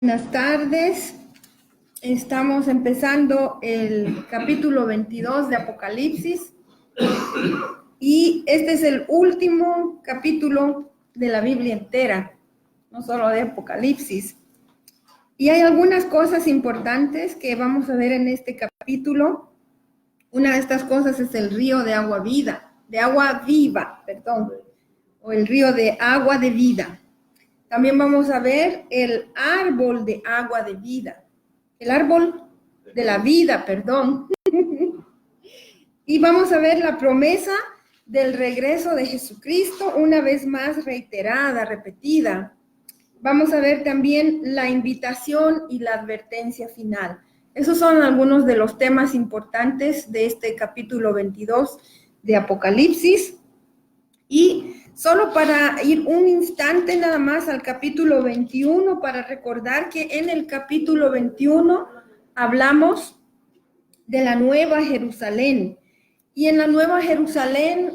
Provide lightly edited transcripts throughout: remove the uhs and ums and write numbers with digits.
Buenas tardes. Estamos empezando el capítulo 22 de Apocalipsis y este es el último capítulo de la Biblia entera, no solo de Apocalipsis. Y hay algunas cosas importantes que vamos a ver en este capítulo. Una de estas cosas es el río de agua viva, o el río de agua de vida. También vamos a ver el árbol de agua de vida, el árbol de la vida, Y vamos a ver la promesa del regreso de Jesucristo, una vez más reiterada, repetida. Vamos a ver también la invitación y la advertencia final. Esos son algunos de los temas importantes de este capítulo 22 de Apocalipsis. Y solo para ir un instante nada más al capítulo 21, para recordar que en el capítulo 21 hablamos de la Nueva Jerusalén. Y en la Nueva Jerusalén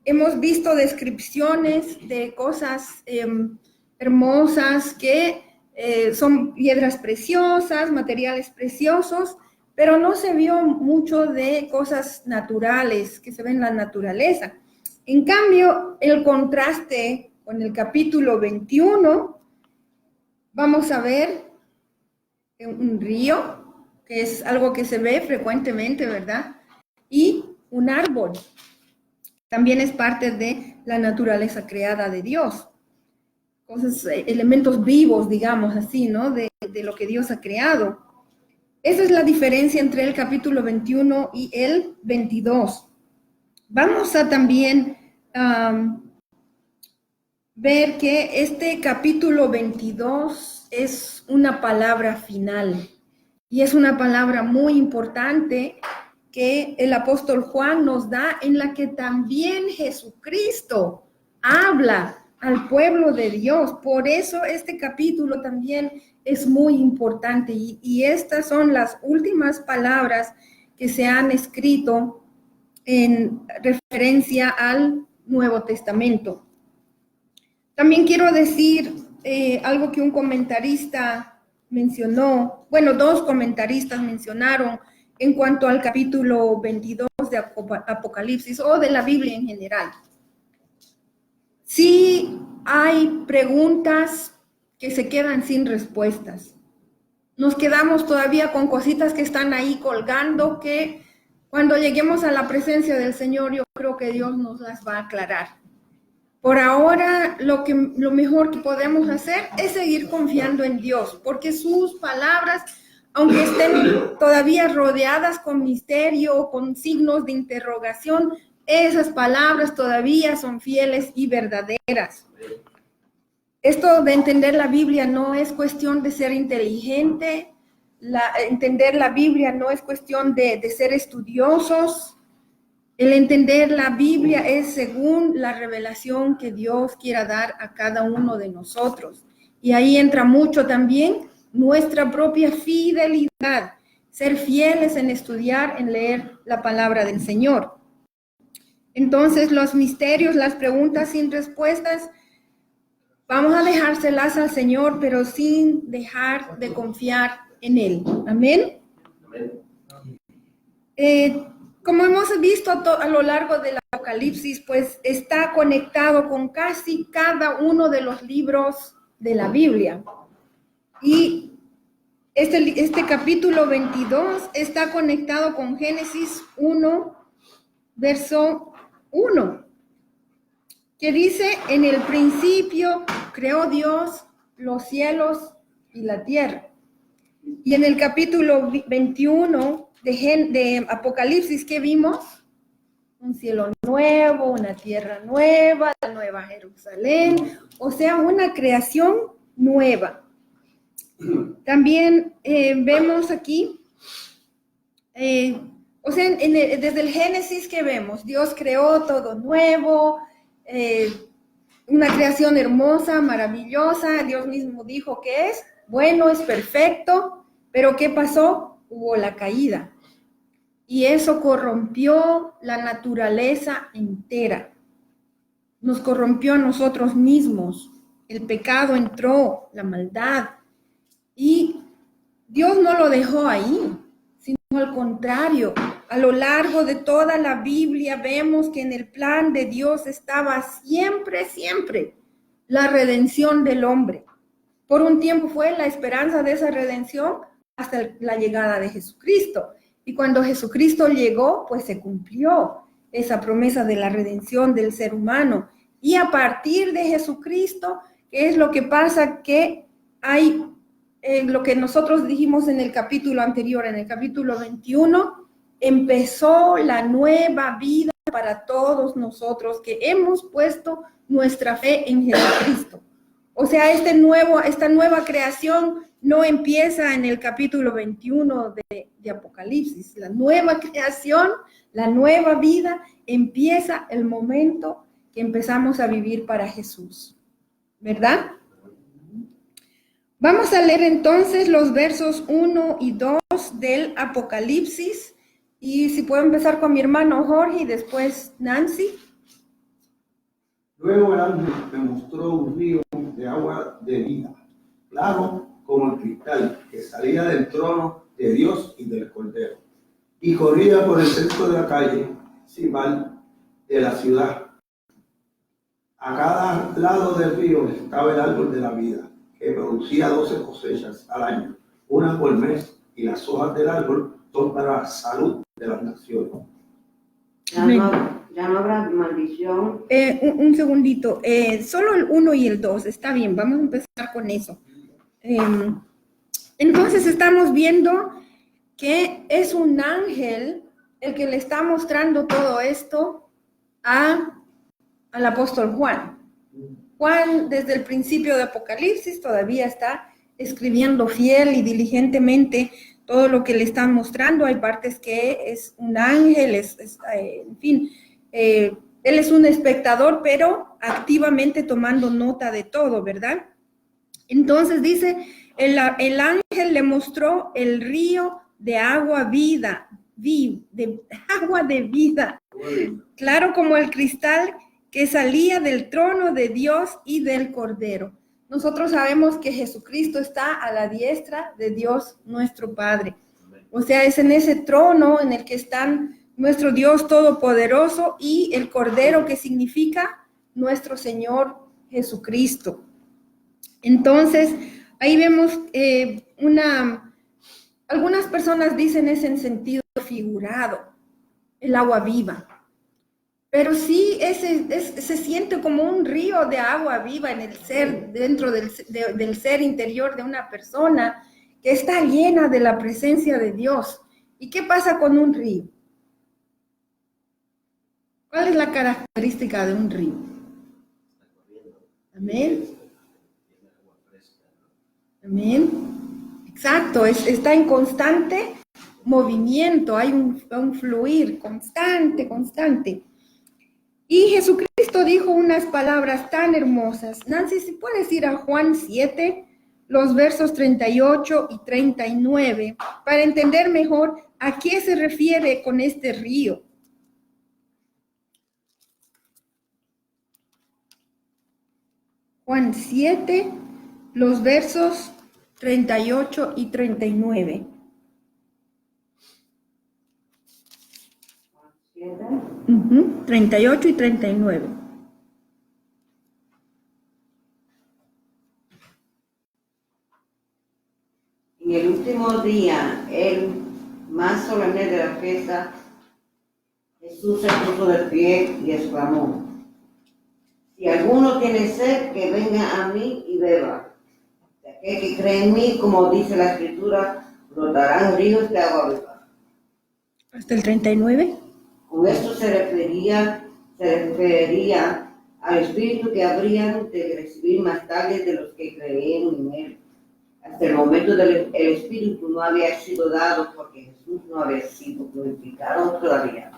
hemos visto descripciones de cosas hermosas que son piedras preciosas, materiales preciosos, pero no se vio mucho de cosas naturales que se ven en la naturaleza. En cambio, el contraste con el capítulo 21, vamos a ver un río, que es algo que se ve frecuentemente, ¿verdad? Y un árbol. También es parte de la naturaleza creada de Dios. Cosas, elementos vivos, digamos así, ¿no? De lo que Dios ha creado. Esa es la diferencia entre el capítulo 21 y el 22. Vamos a también ver que este capítulo 22 es una palabra final y es una palabra muy importante que el apóstol Juan nos da, en la que también Jesucristo habla al pueblo de Dios. Por eso este capítulo también es muy importante y estas son las últimas palabras que se han escrito en referencia al Nuevo Testamento. También quiero decir algo que un comentarista mencionó, bueno, dos comentaristas mencionaron en cuanto al capítulo 22 de Apocalipsis o de la Biblia en general. Sí hay preguntas que se quedan sin respuestas. Nos quedamos todavía con cositas que están ahí colgando, que cuando lleguemos a la presencia del Señor, yo creo que Dios nos las va a aclarar. Por ahora, lo mejor que podemos hacer es seguir confiando en Dios, porque sus palabras, aunque estén todavía rodeadas con misterio, con signos de interrogación, esas palabras todavía son fieles y verdaderas. Esto de entender la Biblia no es cuestión de ser inteligente, entender la Biblia no es cuestión de ser estudiosos. El entender la Biblia es según la revelación que Dios quiera dar a cada uno de nosotros. Y ahí entra mucho también nuestra propia fidelidad, ser fieles en estudiar, en leer la palabra del Señor. Entonces, los misterios, las preguntas sin respuestas, vamos a dejárselas al Señor, pero sin dejar de confiar en Él. Amén. Como hemos visto a lo largo del Apocalipsis, pues está conectado con casi cada uno de los libros de la Biblia. Y este capítulo 22 está conectado con Génesis 1, verso 1, que dice: en el principio creó Dios los cielos y la tierra. Y en el capítulo 21 de Apocalipsis, ¿qué vimos? Un cielo nuevo, una tierra nueva, la nueva Jerusalén, o sea, una creación nueva. También vemos aquí, desde el Génesis, ¿qué vemos? Dios creó todo nuevo, una creación hermosa, maravillosa. Dios mismo dijo que es bueno, es perfecto, pero ¿qué pasó? Hubo la caída. Y eso corrompió la naturaleza entera. Nos corrompió a nosotros mismos. El pecado entró, la maldad. Dios no lo dejó ahí, sino al contrario. A lo largo de toda la Biblia vemos que en el plan de Dios estaba siempre, siempre la redención del hombre. Por un tiempo fue la esperanza de esa redención hasta la llegada de Jesucristo. Y cuando Jesucristo llegó, pues se cumplió esa promesa de la redención del ser humano. Y a partir de Jesucristo, ¿qué es lo que pasa? Que hay lo que nosotros dijimos en el capítulo anterior, en el capítulo 21, empezó la nueva vida para todos nosotros que hemos puesto nuestra fe en Jesucristo. O sea, esta nueva creación no empieza en el capítulo 21 de Apocalipsis. La nueva creación, la nueva vida empieza el momento que empezamos a vivir para Jesús. ¿Verdad? Vamos a leer entonces los versos 1 y 2 del Apocalipsis. Y si puedo empezar con mi hermano Jorge y después Nancy. Luego el ángel me mostró un río de agua de vida, claro como el cristal, que salía del trono de Dios y del Cordero, y corría por el centro de la calle principal de la ciudad. A cada lado del río estaba el árbol de la vida, que producía 12 cosechas al año, una por mes, y las hojas del árbol son para la salud de las naciones. Ya no habrá maldición. Un segundito, solo el 1 y el 2, está bien, vamos a empezar con eso. Entonces estamos viendo que es un ángel el que le está mostrando todo esto al apóstol Juan. Juan, desde el principio de Apocalipsis, todavía está escribiendo fiel y diligentemente todo lo que le están mostrando. Hay partes que es un ángel, en fin, él es un espectador, pero activamente tomando nota de todo, ¿verdad? Entonces dice, el ángel le mostró el río de agua agua de vida, claro como el cristal que salía del trono de Dios y del Cordero. Nosotros sabemos que Jesucristo está a la diestra de Dios nuestro Padre. O sea, es en ese trono en el que están nuestro Dios Todopoderoso y el Cordero, que significa nuestro Señor Jesucristo. Entonces, ahí vemos algunas personas dicen es en sentido figurado, el agua viva. Pero sí, se siente como un río de agua viva en el ser, dentro del ser interior de una persona que está llena de la presencia de Dios. ¿Y qué pasa con un río? ¿Cuál es la característica de un río? Amén. Amén. Exacto, está en constante movimiento, hay un fluir constante. Y Jesucristo dijo unas palabras tan hermosas. Nancy, si puedes ir a Juan 7, los versos 38 y 39, para entender mejor a qué se refiere con este río. Juan 7, los versos 38 y 39. 38 y 39. En el último día, el más solemne de la fiesta, Jesús se puso de pie y exclamó: si alguno tiene sed, que venga a mí y beba. De aquel que cree en mí, como dice la Escritura, brotarán ríos de agua viva. ¿Hasta el 39? Con esto se referiría al Espíritu que habrían de recibir más tarde de los que creyeron en él. Hasta el momento el Espíritu no había sido dado porque Jesús no había sido glorificado todavía.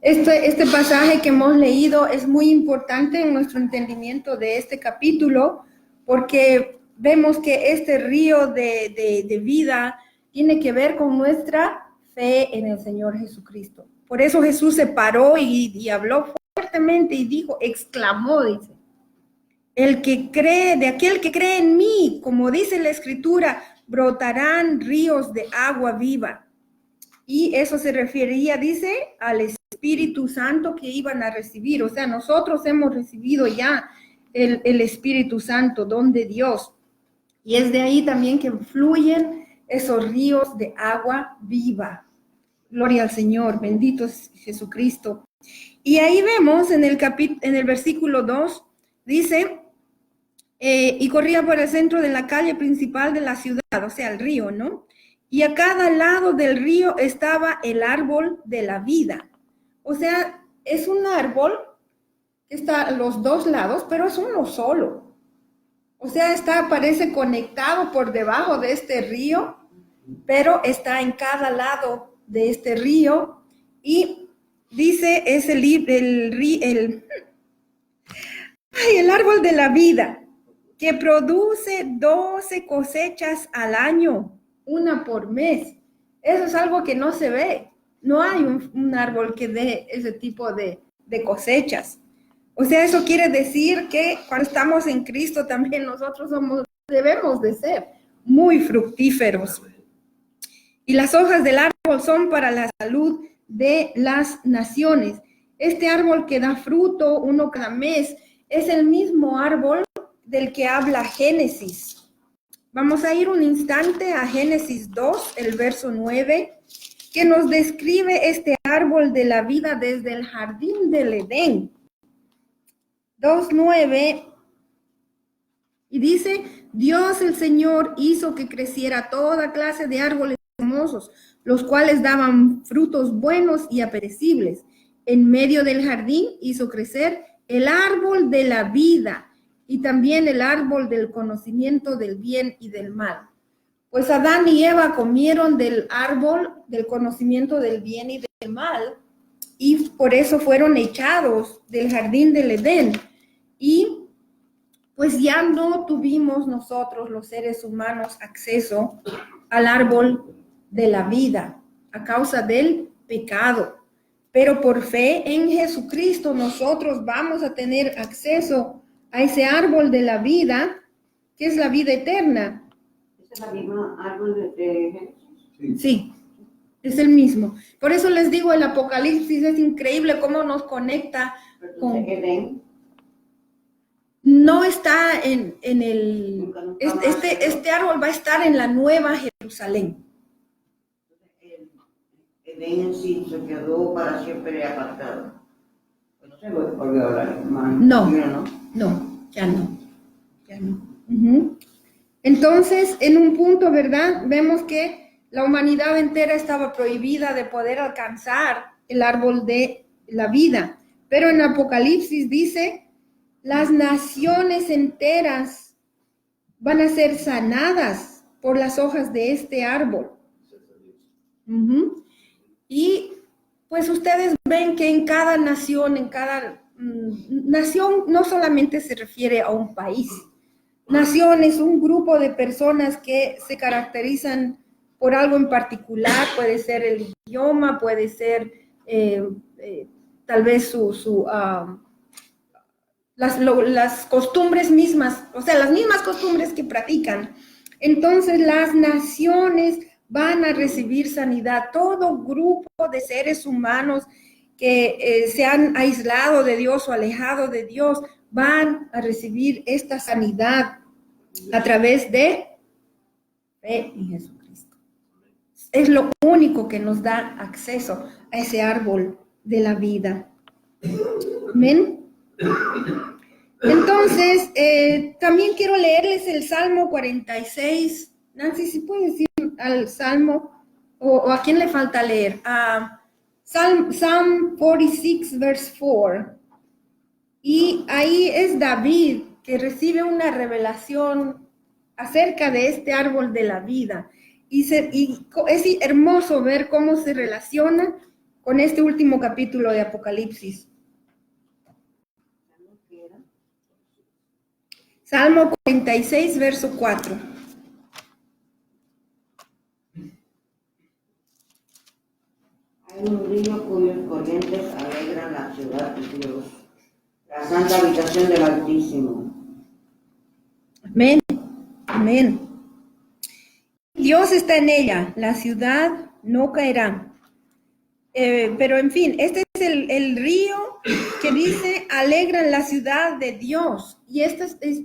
Este pasaje que hemos leído es muy importante en nuestro entendimiento de este capítulo, porque vemos que este río de vida tiene que ver con nuestra fe en el Señor Jesucristo. Por eso Jesús se paró y habló fuertemente y dijo, exclamó, dice, de aquel que cree en mí, como dice la Escritura, brotarán ríos de agua viva. Y eso se refería, dice, al Espíritu Santo que iban a recibir. O sea, nosotros hemos recibido ya el Espíritu Santo, don de Dios. Y es de ahí también que fluyen esos ríos de agua viva. Gloria al Señor, bendito es Jesucristo. Y ahí vemos en el versículo 2, dice, y corría por el centro de la calle principal de la ciudad, o sea, el río, ¿no? Y a cada lado del río estaba el árbol de la vida. O sea, es un árbol que está a los dos lados, pero es uno solo. O sea, parece conectado por debajo de este río, pero está en cada lado de este río. Y dice, es el árbol de la vida, que produce 12 cosechas al año, una por mes. Eso es algo que no se ve. No hay un árbol que dé ese tipo de cosechas. O sea, eso quiere decir que cuando estamos en Cristo también nosotros debemos de ser muy fructíferos. Y las hojas del árbol son para la salud de las naciones. Este árbol que da fruto uno cada mes es el mismo árbol del que habla Génesis. Vamos a ir un instante a Génesis 2, el verso 9, que nos describe este árbol de la vida desde el jardín del Edén. 2:9, y dice, Dios el Señor hizo que creciera toda clase de árboles hermosos, los cuales daban frutos buenos y apetecibles. En medio del jardín hizo crecer el árbol de la vida y también el árbol del conocimiento del bien y del mal. Pues Adán y Eva comieron del árbol del conocimiento del bien y del mal, y por eso fueron echados del jardín del Edén. Y pues ya no tuvimos nosotros, los seres humanos, acceso al árbol de la vida a causa del pecado. Pero por fe en Jesucristo nosotros vamos a tener acceso a ese árbol de la vida, que es la vida eterna. ¿Es el mismo árbol de Génesis? Sí, es el mismo. Por eso les digo, el Apocalipsis es increíble cómo nos conecta con... Edén. No está en el... Este árbol va a estar en la Nueva Jerusalén. Edén en sí se quedó para siempre apartado. Pues no se volvió a hablar más. No, ya no. Uh-huh. Entonces, en un punto, ¿verdad? Vemos que la humanidad entera estaba prohibida de poder alcanzar el árbol de la vida. Pero en Apocalipsis dice, las naciones enteras van a ser sanadas por las hojas de este árbol. Uh-huh. Y pues ustedes ven que en cada nación, nación no solamente se refiere a un país. Nación es un grupo de personas que se caracterizan por algo en particular, puede ser el idioma, puede ser tal vez las costumbres mismas, o sea, las mismas costumbres que practican. Entonces las naciones van a recibir sanidad. Todo grupo de seres humanos que se han aislado de Dios o alejado de Dios van a recibir esta sanidad a través de fe en Jesucristo. Es lo único que nos da acceso a ese árbol de la vida. Amén. Entonces, también quiero leerles el Salmo 46. Nancy, si puedes decir al Salmo, o a quién le falta leer. Psalm 46, verse 4. Y ahí es David que recibe una revelación acerca de este árbol de la vida. Y es hermoso ver cómo se relaciona con este último capítulo de Apocalipsis. Salmo 46, verso 4. Hay un río cuyos corrientes alegran la ciudad de Dios, la santa habitación del Altísimo. Amén, amén. Dios está en ella, la ciudad no caerá. Pero en fin, este es el río que dice, alegran la ciudad de Dios. Y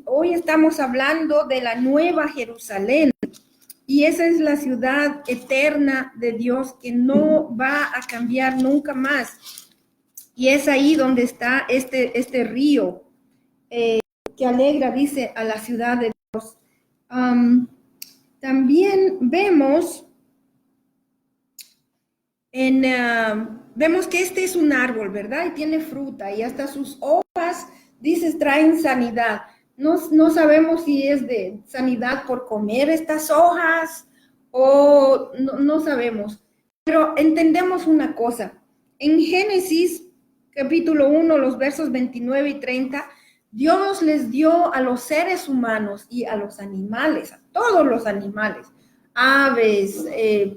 hoy estamos hablando de la nueva Jerusalén. Y esa es la ciudad eterna de Dios que no va a cambiar nunca más. Y es ahí donde está este río que alegra, dice, a la ciudad de Dios. También vemos vemos que este es un árbol, ¿verdad? Y tiene fruta y hasta sus hojas, dices, traen sanidad. No sabemos si es de sanidad por comer estas hojas o no sabemos. Pero entendemos una cosa. En Génesis capítulo 1, los versos 29 y 30, Dios les dio a los seres humanos y a los animales, a todos los animales, aves,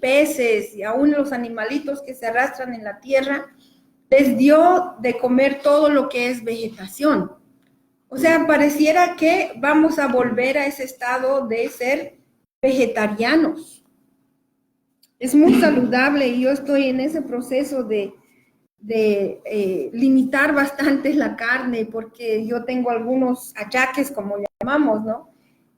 peces y aún los animalitos que se arrastran en la tierra, les dio de comer todo lo que es vegetación. O sea, pareciera que vamos a volver a ese estado de ser vegetarianos. Es muy saludable y yo estoy en ese proceso de limitar bastante la carne porque yo tengo algunos achaques, como llamamos, ¿no?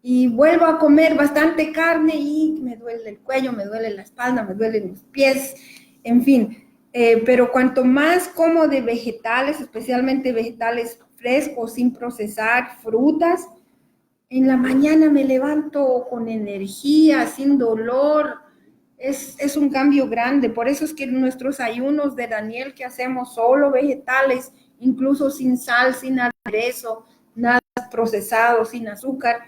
Y vuelvo a comer bastante carne y me duele el cuello, me duele la espalda, me duelen los pies, en fin. Pero cuanto más como de vegetales, especialmente vegetales frescos, sin procesar, frutas, en la mañana me levanto con energía, sin dolor. Es un cambio grande. Por eso es que nuestros ayunos de Daniel que hacemos solo vegetales, incluso sin sal, sin aderezo, nada procesado, sin azúcar,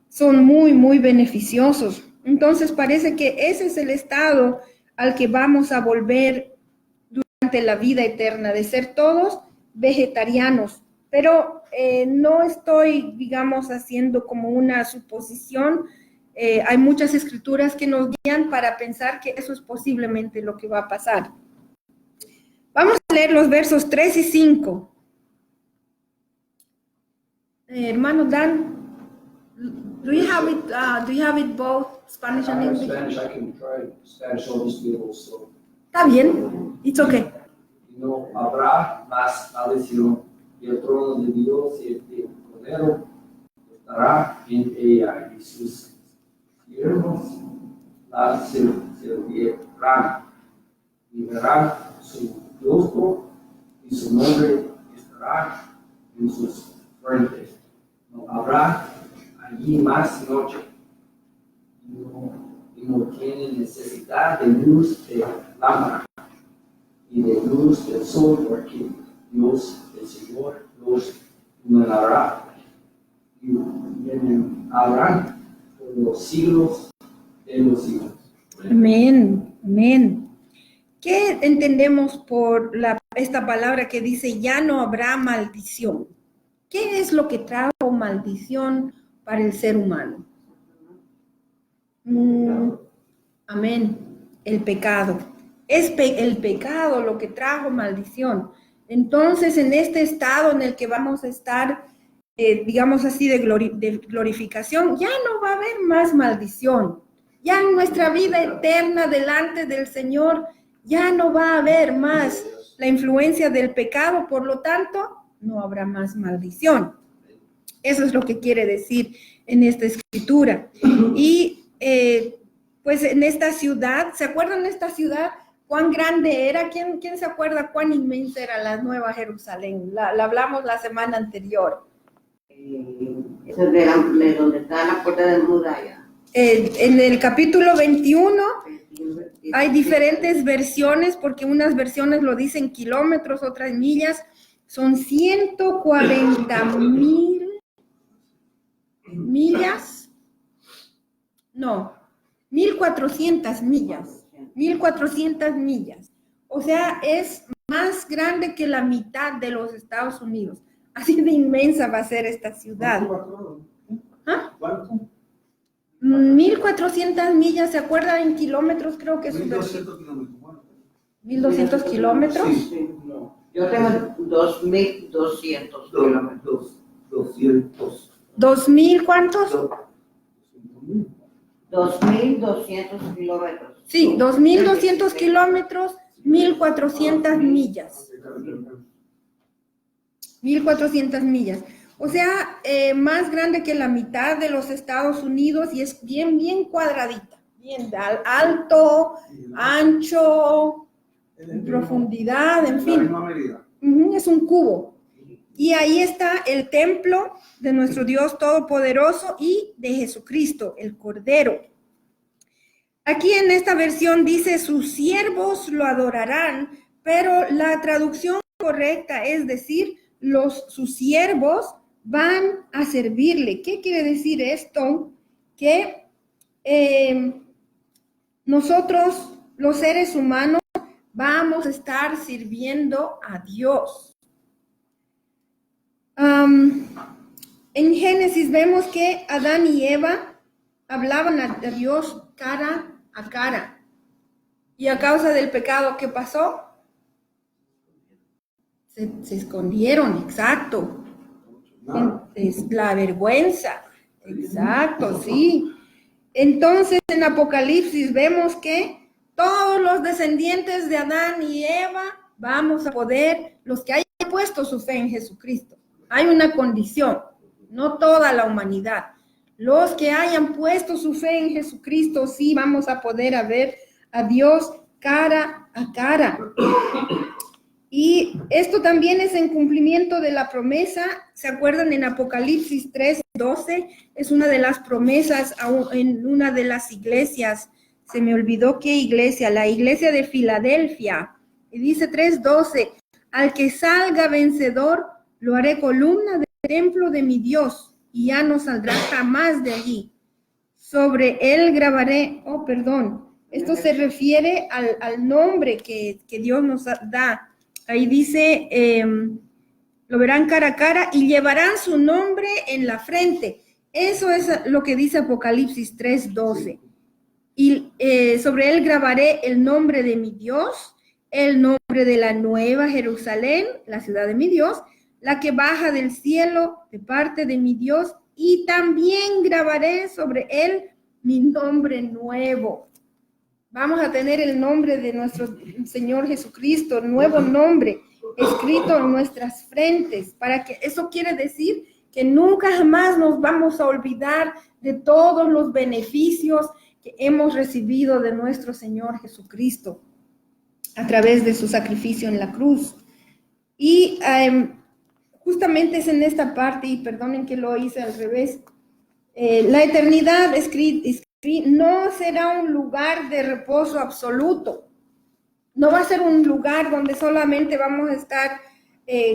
son muy, muy beneficiosos. Entonces parece que ese es el estado al que vamos a volver durante la vida eterna, de ser todos vegetarianos. Pero no estoy, digamos, haciendo como una suposición. Hay muchas escrituras que nos guían para pensar que eso es posiblemente lo que va a pasar. Vamos a leer los versos 3 y 5. Hermano Dan, do you have it both Spanish and English? Spanish, I can try. Spanish will just be a little slow. Está bien, it's okay. No habrá más maldición, y el trono de Dios y el del Cordero estará en ella, y sus siervos la servirán, y verán su rostro, y su nombre estará en sus frentes. No habrá allí más noche, y no tienen necesidad de luz de lámpara y de luz del sol, porque Dios, el Señor, los iluminará y habrán por los siglos de los siglos. Amén, amén. ¿Qué entendemos por esta palabra que dice ya no habrá maldición? ¿Qué es lo que trajo maldición para el ser humano? Amén. El pecado. Es el pecado lo que trajo maldición. Entonces, en este estado en el que vamos a estar, digamos así, de glorificación, ya no va a haber más maldición. Ya en nuestra vida eterna delante del Señor, ya no va a haber más la influencia del pecado, por lo tanto, no habrá más maldición. Eso es lo que quiere decir en esta escritura. Y pues en esta ciudad, ¿se acuerdan de esta ciudad? ¿Cuán grande era? ¿Quién se acuerda cuán inmensa era la Nueva Jerusalén? La hablamos la semana anterior. Eso es de donde está la puerta de muralla. En el capítulo 21 hay diferentes versiones, porque unas versiones lo dicen kilómetros, otras millas. Son 140,000 millas. No, 1,400 millas. 1,400 millas. O sea, es más grande que la mitad de los Estados Unidos. Así de inmensa va a ser esta ciudad. ¿Ah? 1,400 millas, ¿se acuerdan en kilómetros? Creo que es 1,200 kilómetros. 1,200 kilómetros. Sí. Yo tengo 2,200 kilómetros. 200. 2,000, ¿cuántos? 2,200. 2.200 kilómetros. Sí, 2.200 kilómetros, 1.400 millas. 1.400 millas. O sea, más grande que la mitad de los Estados Unidos y es bien, bien cuadradita. Bien alto, ancho, profundidad, en fin. Es un cubo. Y ahí está el templo de nuestro Dios Todopoderoso y de Jesucristo, el Cordero. Aquí en esta versión dice, sus siervos lo adorarán, pero la traducción correcta es decir, sus siervos van a servirle. ¿Qué quiere decir esto? Que nosotros, los seres humanos, vamos a estar sirviendo a Dios. En Génesis vemos que Adán y Eva hablaban a Dios cara a cara. Y a causa del pecado, ¿qué pasó? Se escondieron, exacto. Es la vergüenza, exacto, sí. Entonces en Apocalipsis vemos que todos los descendientes de Adán y Eva vamos a poder, los que hayan puesto su fe en Jesucristo. Hay una condición, no toda la humanidad. Los que hayan puesto su fe en Jesucristo, sí vamos a poder ver a Dios cara a cara. Y esto también es en cumplimiento de la promesa. ¿Se acuerdan en Apocalipsis 3:12? Es una de las promesas en una de las iglesias. Se me olvidó qué iglesia, la iglesia de Filadelfia. Y dice 3:12, al que salga vencedor, lo haré columna del templo de mi Dios, y ya no saldrá jamás de allí. Sobre él grabaré, esto se refiere al nombre que Dios nos da. Ahí dice, lo verán cara a cara y llevarán su nombre en la frente. Eso es lo que dice Apocalipsis 3:12. Y sobre él grabaré el nombre de mi Dios, el nombre de la nueva Jerusalén, la ciudad de mi Dios, la que baja del cielo de parte de mi Dios, y también grabaré sobre él mi nombre nuevo. Vamos a tener el nombre de nuestro Señor Jesucristo, nuevo nombre, escrito en nuestras frentes, para que eso quiere decir que nunca jamás nos vamos a olvidar de todos los beneficios que hemos recibido de nuestro Señor Jesucristo a través de su sacrificio en la cruz. Y justamente es en esta parte, y perdonen que lo hice al revés, la eternidad no será un lugar de reposo absoluto. No va a ser un lugar donde solamente vamos a estar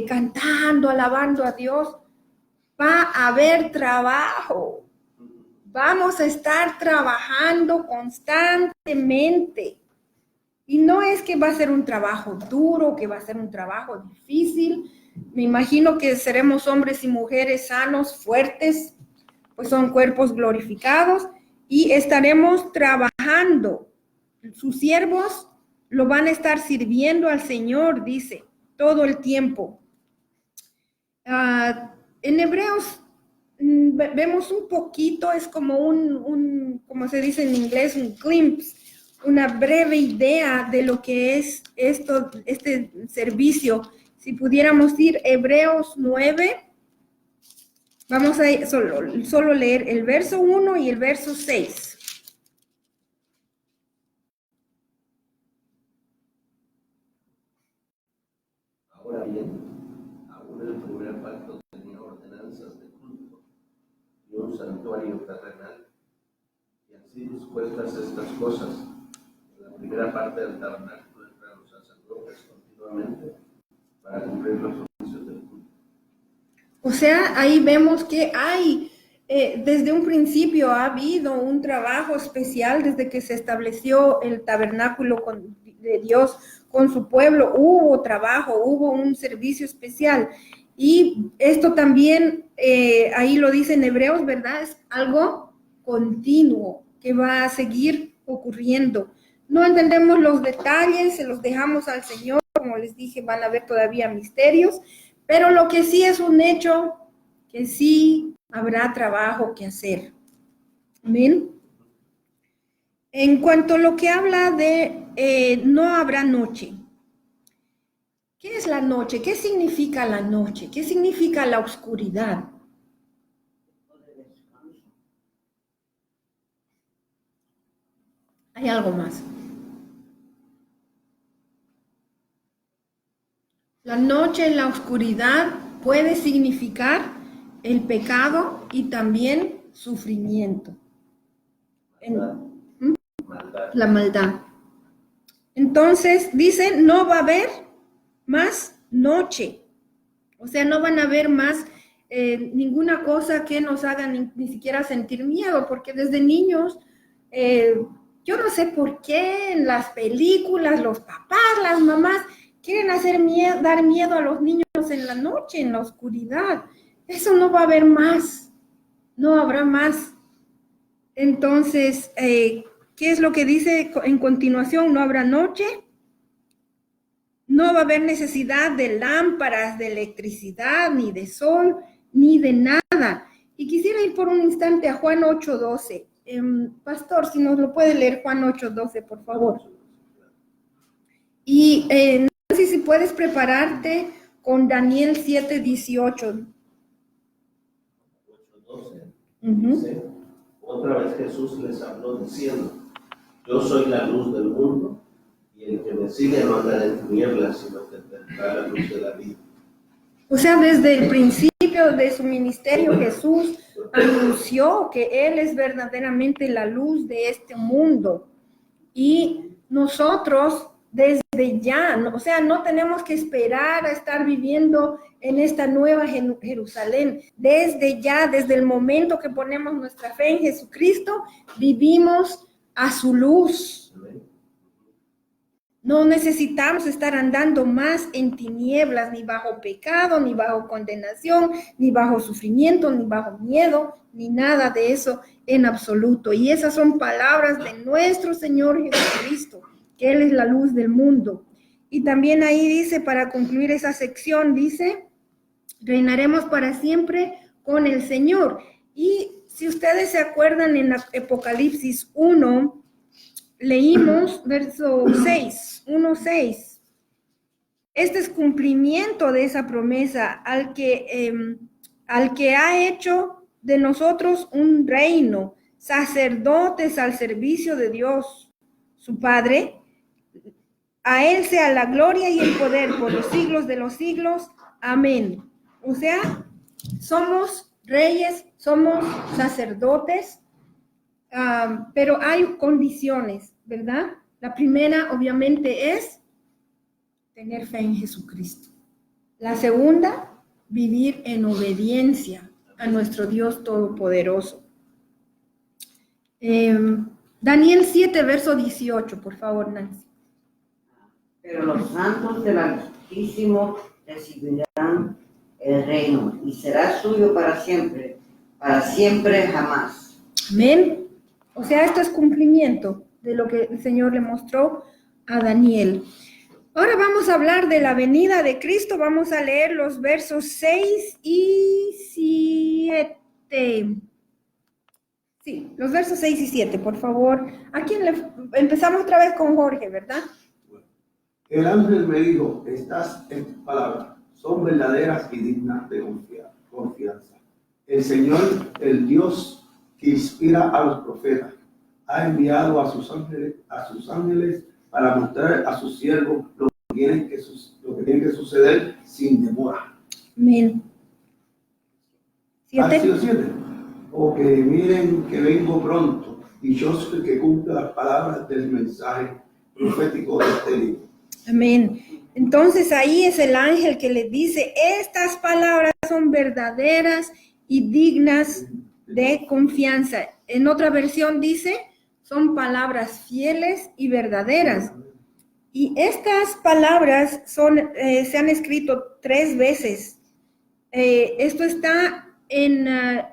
cantando, alabando a Dios. Va a haber trabajo. Vamos a estar trabajando constantemente. Y no es que va a ser un trabajo duro, que va a ser un trabajo difícil. Me imagino que seremos hombres y mujeres sanos, fuertes, pues son cuerpos glorificados. Y estaremos trabajando. Sus siervos lo van a estar sirviendo al Señor, dice, todo el tiempo. En Hebreos vemos un poquito, es como como se dice en inglés, un glimpse, una breve idea de lo que es este servicio. Si pudiéramos ir Hebreos 9, vamos a solo leer el verso 1 y el verso 6. Ahora bien, aún el primer pacto tenía ordenanzas de culto y un santuario terrenal. Y así dispuestas estas cosas, en la primera parte del tabernáculo entran los sacerdotes continuamente para cumplir los oficios del culto. O sea, ahí vemos que hay, desde un principio ha habido un trabajo especial desde que se estableció el tabernáculo de Dios con su pueblo. Hubo trabajo, hubo un servicio especial. Y esto también, ahí lo dice en Hebreos, ¿verdad? Es algo continuo que va a seguir ocurriendo. No entendemos los detalles, se los dejamos al Señor. Como les dije, van a haber todavía misterios. Pero lo que sí es un hecho, que sí habrá trabajo que hacer. Amén. En cuanto a lo que habla de no habrá noche. ¿Qué es la noche? ¿Qué significa la noche? ¿Qué significa la oscuridad? Hay algo más. La noche en la oscuridad puede significar el pecado y también sufrimiento. Maldad. La maldad. Entonces, dice, no va a haber más noche. O sea, no van a haber más ninguna cosa que nos haga ni siquiera sentir miedo, porque desde niños, yo no sé por qué en las películas, los papás, las mamás, quieren dar miedo a los niños en la noche, en la oscuridad. Eso no va a haber más, no habrá más. Entonces, ¿qué es lo que dice en continuación? No habrá noche, no va a haber necesidad de lámparas, de electricidad, ni de sol, ni de nada. Y quisiera ir por un instante a Juan 8:12. Pastor, si nos lo puede leer Juan 8:12, por favor. Y no sé si puedes prepararte con Daniel 7:18. 8:12. Uh-huh. Dice, otra vez Jesús les habló diciendo, yo soy la luz del mundo, y el que me sigue no andará en tinieblas, sino que tendrá la luz de la vida. O sea, desde el principio de su ministerio, Jesús anunció que Él es verdaderamente la luz de este mundo. Y nosotros, desde ya, o sea, no tenemos que esperar a estar viviendo en esta nueva Jerusalén. Desde ya, desde el momento que ponemos nuestra fe en Jesucristo, vivimos a su luz. Amén. No necesitamos estar andando más en tinieblas, ni bajo pecado, ni bajo condenación, ni bajo sufrimiento, ni bajo miedo, ni nada de eso en absoluto. Y esas son palabras de nuestro Señor Jesucristo, que Él es la luz del mundo. Y también ahí dice, para concluir esa sección, dice, reinaremos para siempre con el Señor. Y si ustedes se acuerdan en Apocalipsis 1, leímos verso 6, 1:6. Este es cumplimiento de esa promesa al que ha hecho de nosotros un reino, sacerdotes al servicio de Dios, su Padre. A Él sea la gloria y el poder por los siglos de los siglos. Amén. O sea, somos reyes, somos sacerdotes. Pero hay condiciones, ¿verdad? La primera, obviamente, es tener fe en Jesucristo. La segunda, vivir en obediencia a nuestro Dios Todopoderoso. Daniel 7, verso 18, por favor, Nancy. Pero los santos del Altísimo recibirán el reino y será suyo para siempre jamás. Amén. O sea, esto es cumplimiento de lo que el Señor le mostró a Daniel. Ahora vamos a hablar de la venida de Cristo. Vamos a leer los versos 6 y 7. Sí, los versos 6 y 7, por favor. Empezamos otra vez con Jorge, ¿verdad? El ángel me dijo, estas palabras son verdaderas y dignas de confianza. El Señor, el Dios que inspira a los profetas, ha enviado a sus ángeles para mostrar a sus siervos lo que tiene que suceder sin demora. Amén. 7. 7. O que miren que vengo pronto, dichoso el que cumpla las palabras del mensaje profético de este libro. Amén. Entonces ahí es el ángel que le dice, estas palabras son verdaderas y dignas de confianza. En otra versión dice, son palabras fieles y verdaderas. Y estas palabras se han escrito 3 veces. Esto está en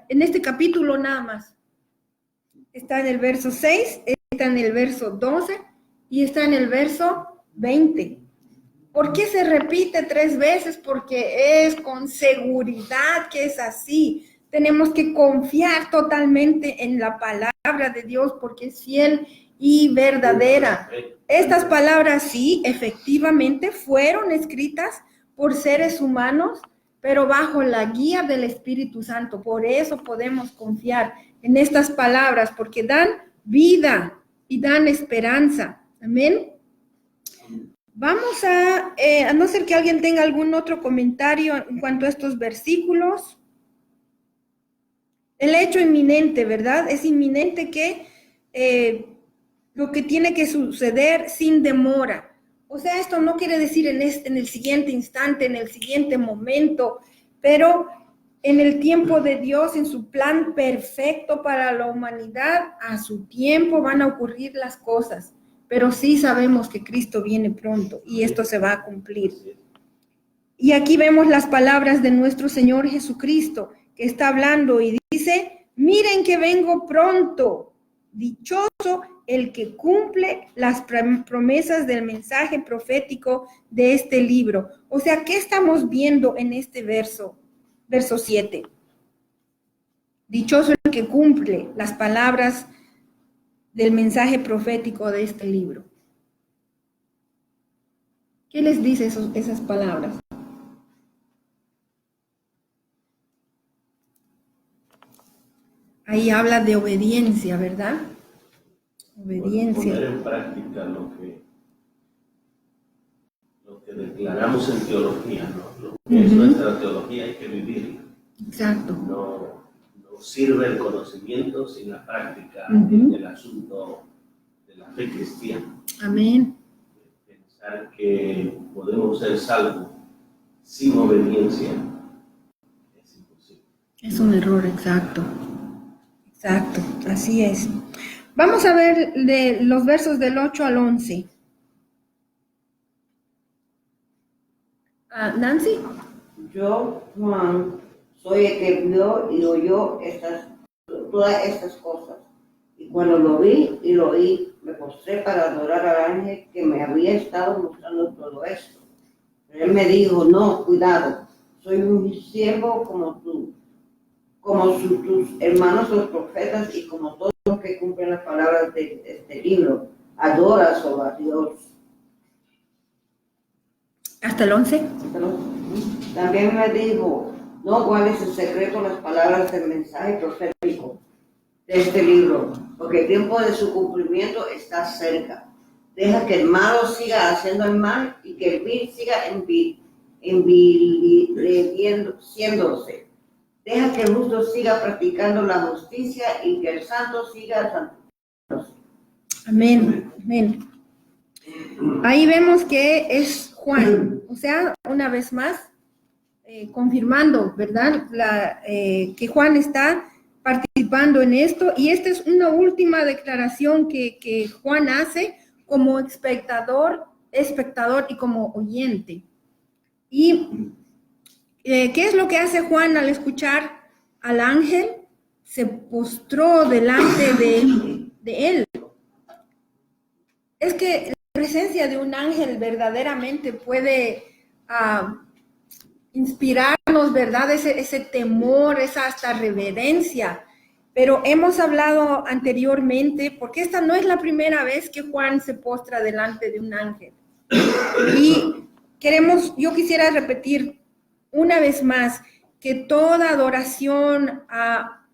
este capítulo nada más. Está en el verso 6, está en el verso 12 y está en el verso 20. ¿Por qué se repite 3 veces? Porque es con seguridad que es así. Tenemos que confiar totalmente en la palabra de Dios porque es fiel y verdadera. Estas palabras sí, efectivamente, fueron escritas por seres humanos, pero bajo la guía del Espíritu Santo. Por eso podemos confiar en estas palabras, porque dan vida y dan esperanza. Amén. Vamos a no ser que alguien tenga algún otro comentario en cuanto a estos versículos. El hecho inminente, ¿verdad? Es inminente que lo que tiene que suceder sin demora. O sea, esto no quiere decir en el siguiente instante, en el siguiente momento, pero en el tiempo de Dios, en su plan perfecto para la humanidad, a su tiempo van a ocurrir las cosas. Pero sí sabemos que Cristo viene pronto y esto se va a cumplir. Y aquí vemos las palabras de nuestro Señor Jesucristo, que está hablando y dice, miren que vengo pronto, dichoso el que cumple las promesas del mensaje profético de este libro. O sea, ¿qué estamos viendo en este verso 7? Dichoso el que cumple las palabras del mensaje profético de este libro. ¿Qué les dice esas palabras? Ahí habla de obediencia, ¿verdad? Obediencia. Poner en práctica lo que declaramos en teología, ¿no? Lo que es nuestra teología hay que vivirla. Exacto. No sirve el conocimiento sin la práctica del asunto de la fe cristiana. Amén. Pensar que podemos ser salvos sin obediencia es imposible. Es un error, exacto. Exacto, así es. Vamos a ver de los versos del 8 al 11. Nancy. Yo, Juan, soy el que vio y oyó todas estas cosas. Y cuando lo vi y lo oí, me postré para adorar al ángel que me había estado mostrando todo esto. Pero él me dijo, no, cuidado, soy un siervo como tú, como tus hermanos los profetas y como todos los que cumplen las palabras de este libro. Adora solo a Dios. ¿Hasta el 11? También me dijo, no guardes en secreto las palabras del mensaje profético de este libro, porque el tiempo de su cumplimiento está cerca. Deja que el malo siga haciendo el mal y que el vil siga envileciéndose. Deja que el justo siga practicando la justicia y que el santo siga santificándose. Amén, amén. Ahí vemos que es Juan, o sea, una vez más, confirmando, ¿verdad? Que Juan está participando en esto, y esta es una última declaración que Juan hace como espectador y como oyente. Y ¿qué es lo que hace Juan al escuchar al ángel? Se postró delante de él. Es que la presencia de un ángel verdaderamente puede inspirarnos, ¿verdad? Ese temor, esa hasta reverencia. Pero hemos hablado anteriormente, porque esta no es la primera vez que Juan se postra delante de un ángel. Y yo quisiera repetir una vez más que toda adoración a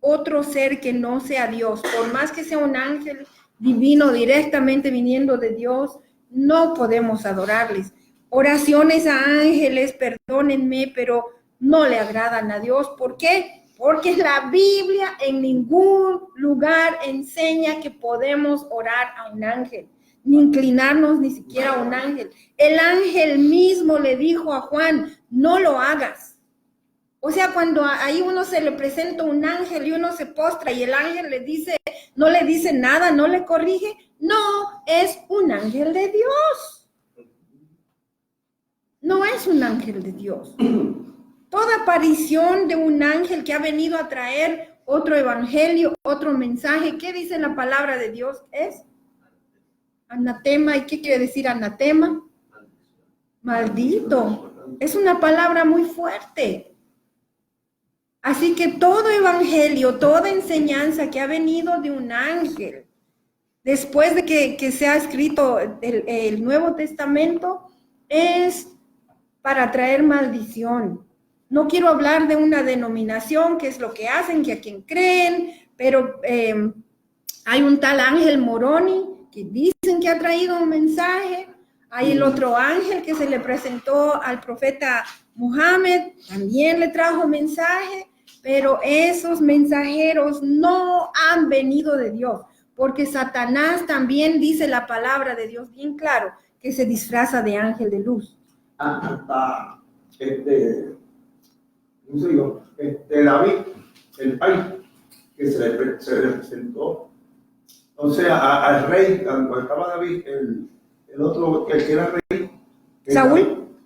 otro ser que no sea Dios, por más que sea un ángel divino directamente viniendo de Dios, no podemos adorarles. Oraciones a ángeles, perdónenme, pero no le agradan a Dios. ¿Por qué? Porque la Biblia en ningún lugar enseña que podemos orar a un ángel, ni inclinarnos ni siquiera a un ángel. El ángel mismo le dijo a Juan, no lo hagas. O sea, cuando ahí uno se le presenta un ángel y uno se postra y el ángel no le dice nada, no le corrige, no, es un ángel de Dios. No es un ángel de Dios. Toda aparición de un ángel que ha venido a traer otro evangelio, otro mensaje, ¿qué dice la palabra de Dios? Es anatema. ¿Y qué quiere decir anatema? Maldito. Es una palabra muy fuerte. Así que todo evangelio, toda enseñanza que ha venido de un ángel, después de que se ha escrito el Nuevo Testamento, es para traer maldición. No quiero hablar de una denominación, que es lo que hacen, que a quien creen, pero hay un tal Ángel Moroni que dicen que ha traído un mensaje. Hay el otro ángel que se le presentó al profeta Muhammad, también le trajo mensaje, pero esos mensajeros no han venido de Dios, porque Satanás también dice la palabra de Dios bien claro, que se disfraza de ángel de luz. Hasta, ¿cómo se digo? David, el país que se le presentó, o sea, al rey, cuando estaba David, el otro, el que era rey,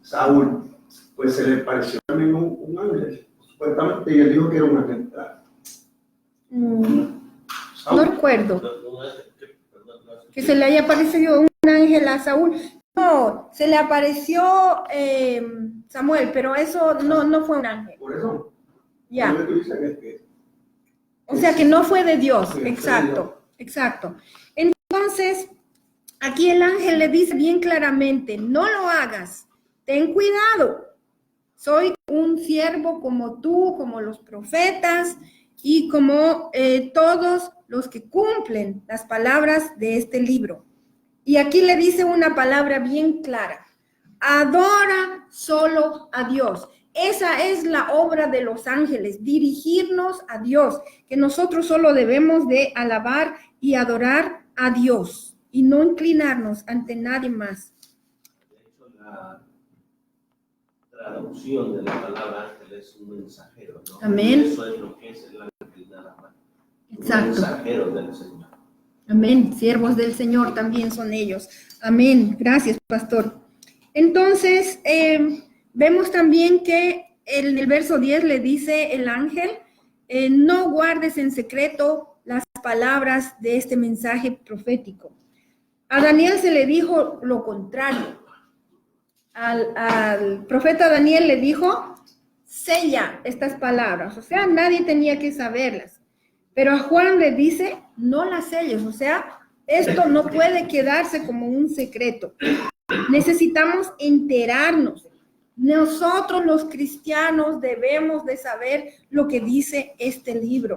Saúl, pues se le pareció también un ángel, supuestamente, y él dijo que era un ángel. No recuerdo que se le haya parecido un ángel a Saúl. No, se le apareció Samuel, pero eso no fue un ángel. Por eso, Ya. lo que dicen es que, O sea que no fue de Dios, Sí, exacto, exacto. Entonces, aquí el ángel le dice bien claramente, no lo hagas, ten cuidado. Soy un siervo como tú, como los profetas y como todos los que cumplen las palabras de este libro. Y aquí le dice una palabra bien clara. Adora solo a Dios. Esa es la obra de los ángeles, dirigirnos a Dios, que nosotros solo debemos de alabar y adorar a Dios y no inclinarnos ante nadie más. De hecho, la traducción de la palabra ángel es un mensajero, ¿no? Amén. Y eso es lo que es el ángel nada más. Exacto. Un mensajero del Señor. Amén. Siervos del Señor también son ellos. Amén. Gracias, pastor. Entonces, vemos también que en el verso 10 le dice el ángel, no guardes en secreto las palabras de este mensaje profético. A Daniel se le dijo lo contrario. Al profeta Daniel le dijo, sella estas palabras. O sea, nadie tenía que saberlas. Pero a Juan le dice, no las selles. O sea, esto no puede quedarse como un secreto. Necesitamos enterarnos. Nosotros los cristianos debemos de saber lo que dice este libro.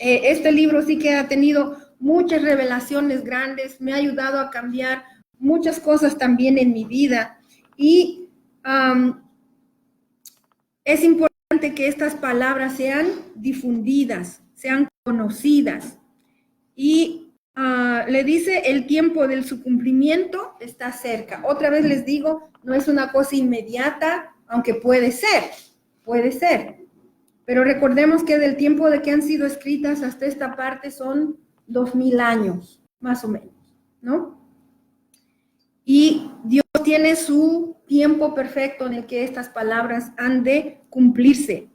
Este libro sí que ha tenido muchas revelaciones grandes, me ha ayudado a cambiar muchas cosas también en mi vida y es importante que estas palabras sean difundidas, sean conocidas y le dice el tiempo de su cumplimiento está cerca. Otra vez les digo, no es una cosa inmediata, aunque puede ser, pero recordemos que del tiempo de que han sido escritas hasta esta parte son 2000 años, más o menos, ¿no? Y Dios tiene su tiempo perfecto en el que estas palabras han de cumplirse.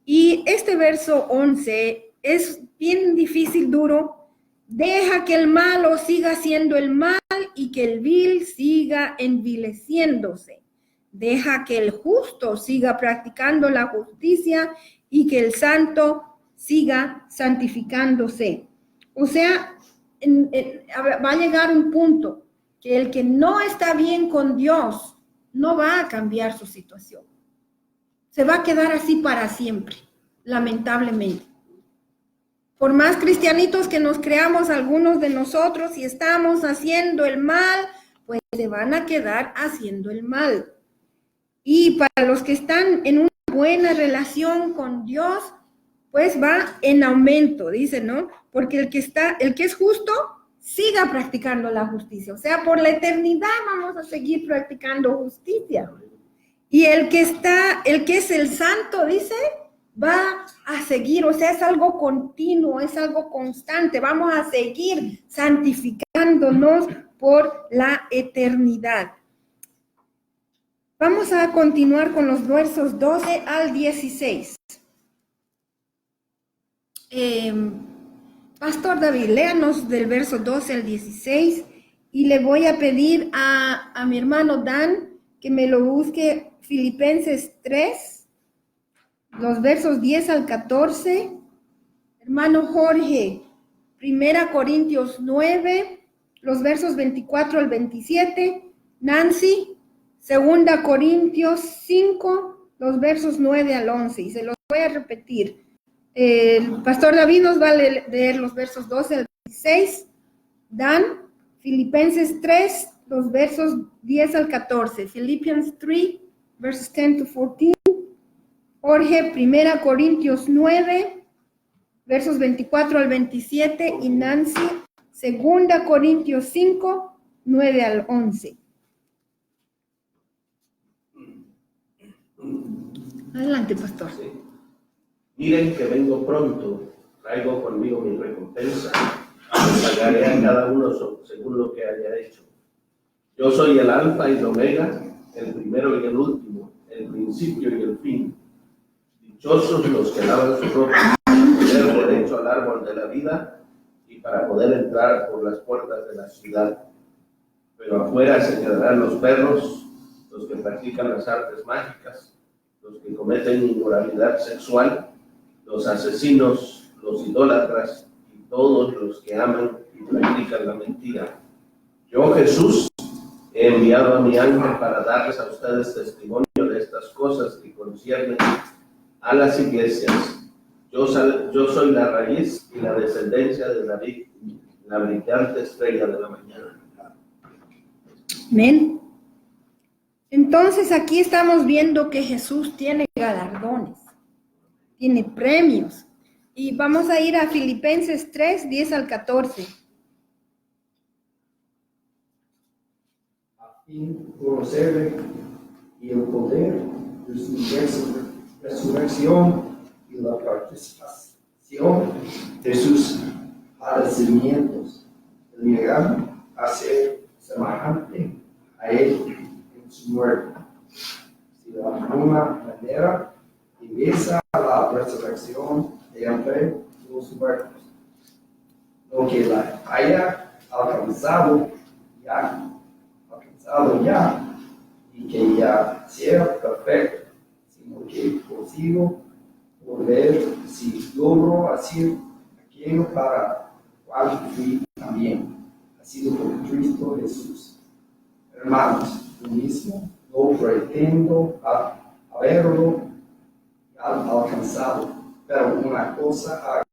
Y este verso 11 es bien difícil, duro. Deja que el malo siga siendo el mal y que el vil siga envileciéndose. Deja que el justo siga practicando la justicia y que el santo siga santificándose. O sea, va a llegar un punto que el que no está bien con Dios no va a cambiar su situación. Se va a quedar así para siempre, lamentablemente. Por más cristianitos que nos creamos algunos de nosotros, si estamos haciendo el mal, pues se van a quedar haciendo el mal. Y para los que están en una buena relación con Dios, pues va en aumento, dice, ¿no? Porque el que es justo, siga practicando la justicia. O sea, por la eternidad vamos a seguir practicando justicia. Y el que es el santo, dice, va a seguir, o sea, es algo continuo, es algo constante. Vamos a seguir santificándonos por la eternidad. Vamos a continuar con los versos 12 al 16. Pastor David, léanos del verso 12 al 16 y le voy a pedir a mi hermano Dan que me lo busque Filipenses 3, los versos 10 al 14. Hermano Jorge, Primera Corintios 9, los versos 24 al 27. Nancy, Segunda Corintios 5, los versos 9 al 11. Y se los voy a repetir. El pastor David nos va a leer los versos 12 al 16. Dan, Filipenses 3, los versos 10 al 14. Philippians 3, verses 10 to 14. Jorge, Primera Corintios 9, versos 24 al 27. Y Nancy, Segunda Corintios 5, 9 al 11. Adelante, pastor. Sí. Miren que vengo pronto, traigo conmigo mi recompensa, pagaré a cada uno según lo que haya hecho. Yo soy el alfa y el omega, el primero y el último, el principio y el fin. Dichosos los que lavan su ropa, tener derecho al árbol de la vida y para poder entrar por las puertas de la ciudad. Pero afuera se quedarán los perros, los que practican las artes mágicas, los que cometen inmoralidad sexual, los asesinos, los idólatras y todos los que aman y practican la mentira. Yo, Jesús, he enviado a mi ángel para darles a ustedes testimonio de estas cosas que conciernen a las iglesias. Yo soy la raíz y la descendencia de David, la brillante estrella de la mañana. Amén. Entonces aquí estamos viendo que Jesús tiene galardones, tiene premios. Y vamos a ir a Filipenses 3, 10 al 14. A fin de conocerle y el poder de su resurrección y la participación de sus padecimientos, llegar a ser semejante a él en su muerte, si de alguna manera ingresa a la resurrección de entre los muertos, lo que la haya alcanzado ya, y que ya sea perfecto, sino que consigo por ver si logro hacer aquello para cual fui también, nacido por Cristo Jesús. Hermanos, yo mismo no pretendo haberlo alcanzado, pero una cosa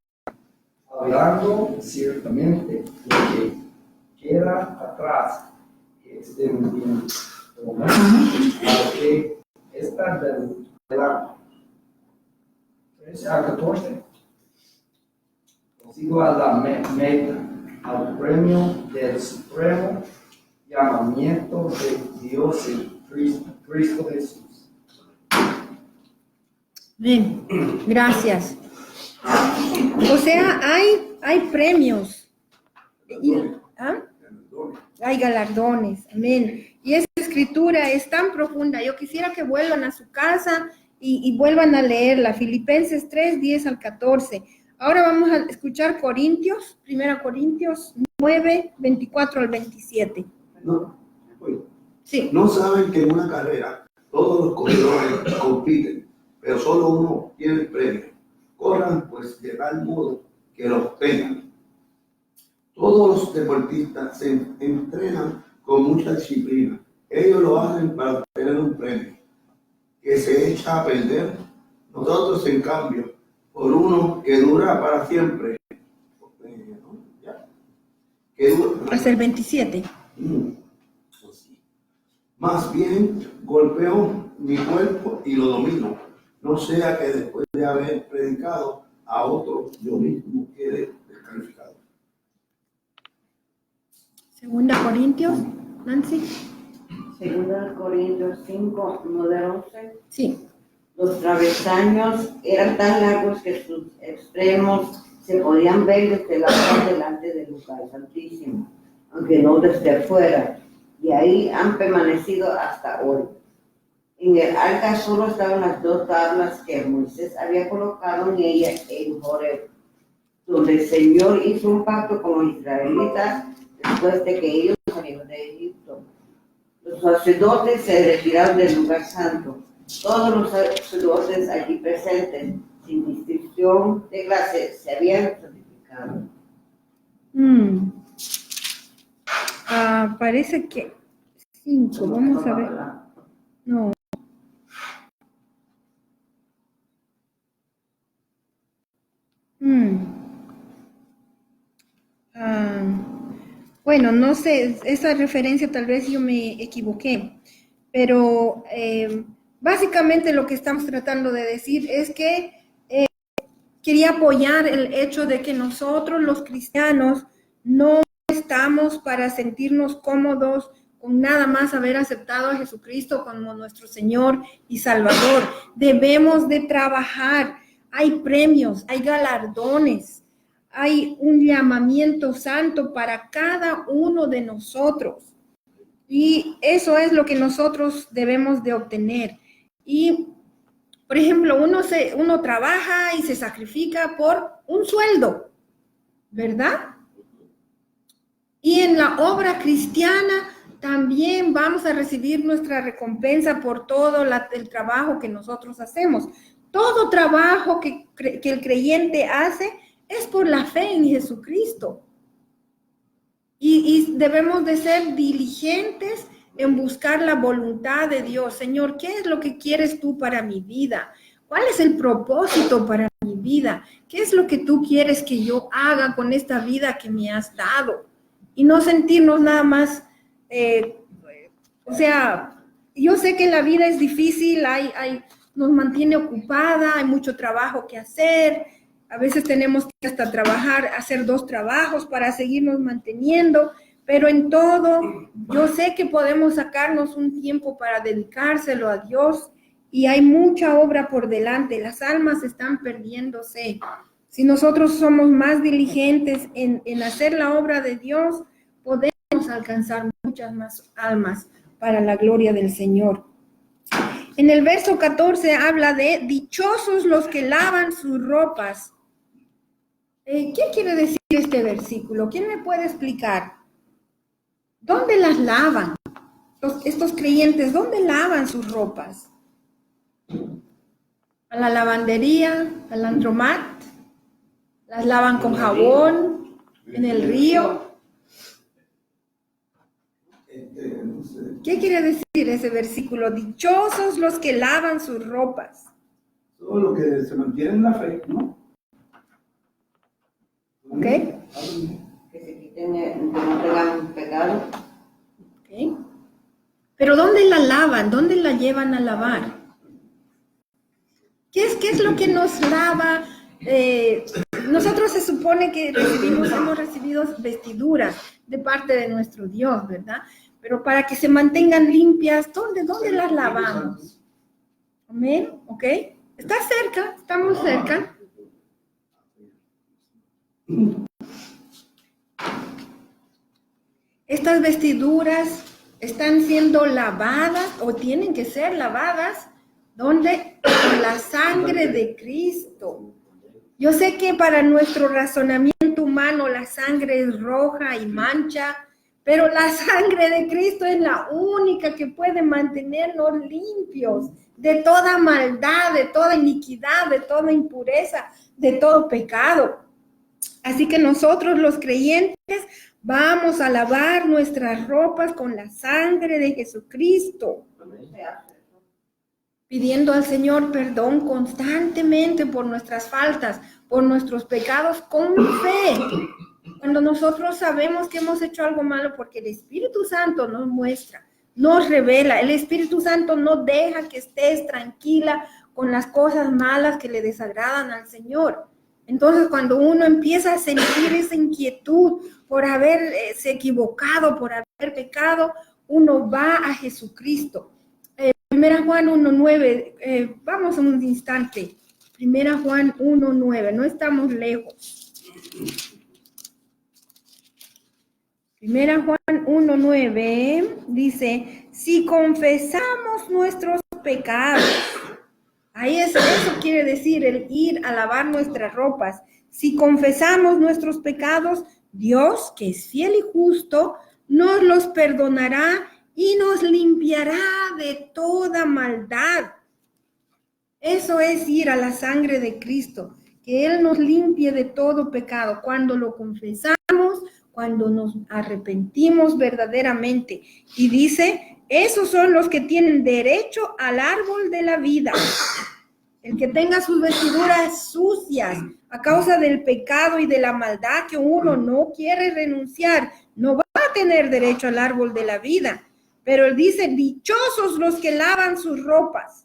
hablando ciertamente lo que queda atrás, extendiendo a que está del lado. 13 a 14. Consigo a la meta, al premio del supremo llamamiento de Dios en Cristo Jesús. Bien, gracias. O sea, hay premios. ¿Ah? Hay galardones, amén. Y esa escritura es tan profunda. Yo quisiera que vuelvan a su casa y vuelvan a leerla. Filipenses 3, 10 al 14. Ahora vamos a escuchar Corintios, 1 Corintios 9, 24 al 27. No, oye, Sí. no saben que en una carrera todos los corredores compiten, pero solo uno tiene el premio. Corran pues de tal modo que los tengan. Todos los deportistas se entrenan con mucha disciplina. Ellos lo hacen para obtener un premio que se echa a perder. Nosotros, en cambio, por uno que dura para siempre, que dura, Hasta el 27. Más bien golpeo mi cuerpo y lo domino, no sea que después de haber predicado a otro, yo mismo quede descalificado. 2 Corintios, Nancy. 2 Corintios 5, 9 al 11. Sí. Los travesaños eran tan largos que sus extremos se podían ver desde la parte delante del lugar santísimo, aunque no desde afuera, y ahí han permanecido hasta hoy. En el arca solo estaban las 2 tablas que Moisés había colocado en ella en Horeb, donde el Señor hizo un pacto con los israelitas después de que ellos salieron de Egipto. Los sacerdotes se retiraron del lugar santo. Todos los sacerdotes allí presentes, sin distinción de clase, se habían santificado. Parece que 5. Vamos a ver. No. Bueno, no sé, esa referencia tal vez yo me equivoqué, pero básicamente lo que estamos tratando de decir es que quería apoyar el hecho de que nosotros los cristianos no estamos para sentirnos cómodos con nada más haber aceptado a Jesucristo como nuestro Señor y Salvador. Debemos de trabajar, hay premios, hay galardones, hay un llamamiento santo para cada uno de nosotros. Y eso es lo que nosotros debemos de obtener. Y por ejemplo, uno trabaja y se sacrifica por un sueldo, ¿verdad? Y en la obra cristiana también vamos a recibir nuestra recompensa por todo el trabajo que nosotros hacemos. Todo trabajo que el creyente hace es por la fe en Jesucristo. Y debemos de ser diligentes en buscar la voluntad de Dios. Señor, ¿qué es lo que quieres tú para mi vida? ¿Cuál es el propósito para mi vida? ¿Qué es lo que tú quieres que yo haga con esta vida que me has dado? Y no sentirnos nada más, yo sé que la vida es difícil, nos mantiene ocupada, hay mucho trabajo que hacer, a veces tenemos que hasta hacer 2 trabajos para seguirnos manteniendo, pero en todo, yo sé que podemos sacarnos un tiempo para dedicárselo a Dios y hay mucha obra por delante, las almas están perdiéndose. Si nosotros somos más diligentes en hacer la obra de Dios, podemos alcanzar muchas más almas para la gloria del Señor. En el verso 14 habla de dichosos los que lavan sus ropas. ¿Qué quiere decir este versículo? ¿Quién me puede explicar? ¿Dónde las lavan? Estos creyentes, ¿dónde lavan sus ropas? ¿A la lavandería? ¿Al laundromat? ¿Las lavan con jabón? ¿En el río? ¿Qué quiere decir ese versículo? Dichosos los que lavan sus ropas. Todo lo que se mantiene en la fe, ¿no? ¿Ok? Que se quiten, que no tengan pecado. ¿Ok? Pero ¿dónde la lavan? ¿Dónde la llevan a lavar? ¿Qué es lo que nos lava? Nosotros se supone que hemos recibido vestiduras de parte de nuestro Dios, ¿verdad? Pero para que se mantengan limpias, ¿dónde las lavamos? Amén, ¿ok? Está cerca, estamos cerca. Estas vestiduras están siendo lavadas o tienen que ser lavadas, ¿dónde? Con la sangre de Cristo. Yo sé que para nuestro razonamiento humano la sangre es roja y mancha, pero la sangre de Cristo es la única que puede mantenernos limpios de toda maldad, de toda iniquidad, de toda impureza, de todo pecado. Así que nosotros los creyentes vamos a lavar nuestras ropas con la sangre de Jesucristo, pidiendo al Señor perdón constantemente por nuestras faltas, por nuestros pecados con fe. Cuando nosotros sabemos que hemos hecho algo malo, porque el Espíritu Santo nos muestra, nos revela, el Espíritu Santo no deja que estés tranquila con las cosas malas que le desagradan al Señor. Entonces, cuando uno empieza a sentir esa inquietud por haberse equivocado, por haber pecado, uno va a Jesucristo. Primera Juan 1:9, vamos un instante. Primera Juan 1:9, no estamos lejos. Primera Juan 1:9 dice, si confesamos nuestros pecados, eso quiere decir el ir a lavar nuestras ropas. Si confesamos nuestros pecados, Dios, que es fiel y justo, nos los perdonará y nos limpiará de toda maldad. Eso es ir a la sangre de Cristo, que Él nos limpie de todo pecado cuando lo confesamos, cuando nos arrepentimos verdaderamente. Y dice, esos son los que tienen derecho al árbol de la vida. El que tenga sus vestiduras sucias a causa del pecado y de la maldad que uno no quiere renunciar, no va a tener derecho al árbol de la vida. Pero él dice, dichosos los que lavan sus ropas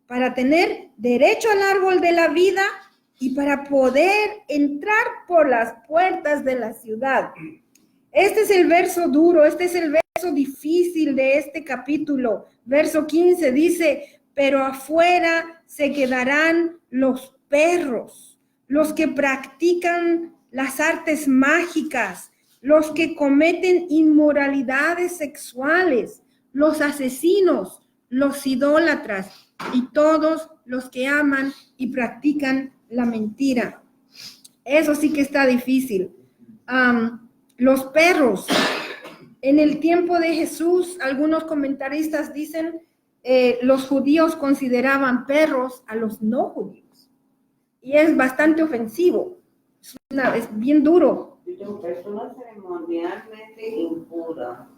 para tener derecho al árbol de la vida y para poder entrar por las puertas de la ciudad. Este es el verso duro, este es el verso difícil de este capítulo. Verso 15 dice, pero afuera se quedarán los perros, los que practican las artes mágicas, los que cometen inmoralidades sexuales, los asesinos, los idólatras y todos los que aman y practican la mentira. Eso sí que está difícil. Los perros. En el tiempo de Jesús, algunos comentaristas dicen, los judíos consideraban perros a los no judíos. Y es bastante ofensivo. Es bien duro. Persona ceremonialmente impura.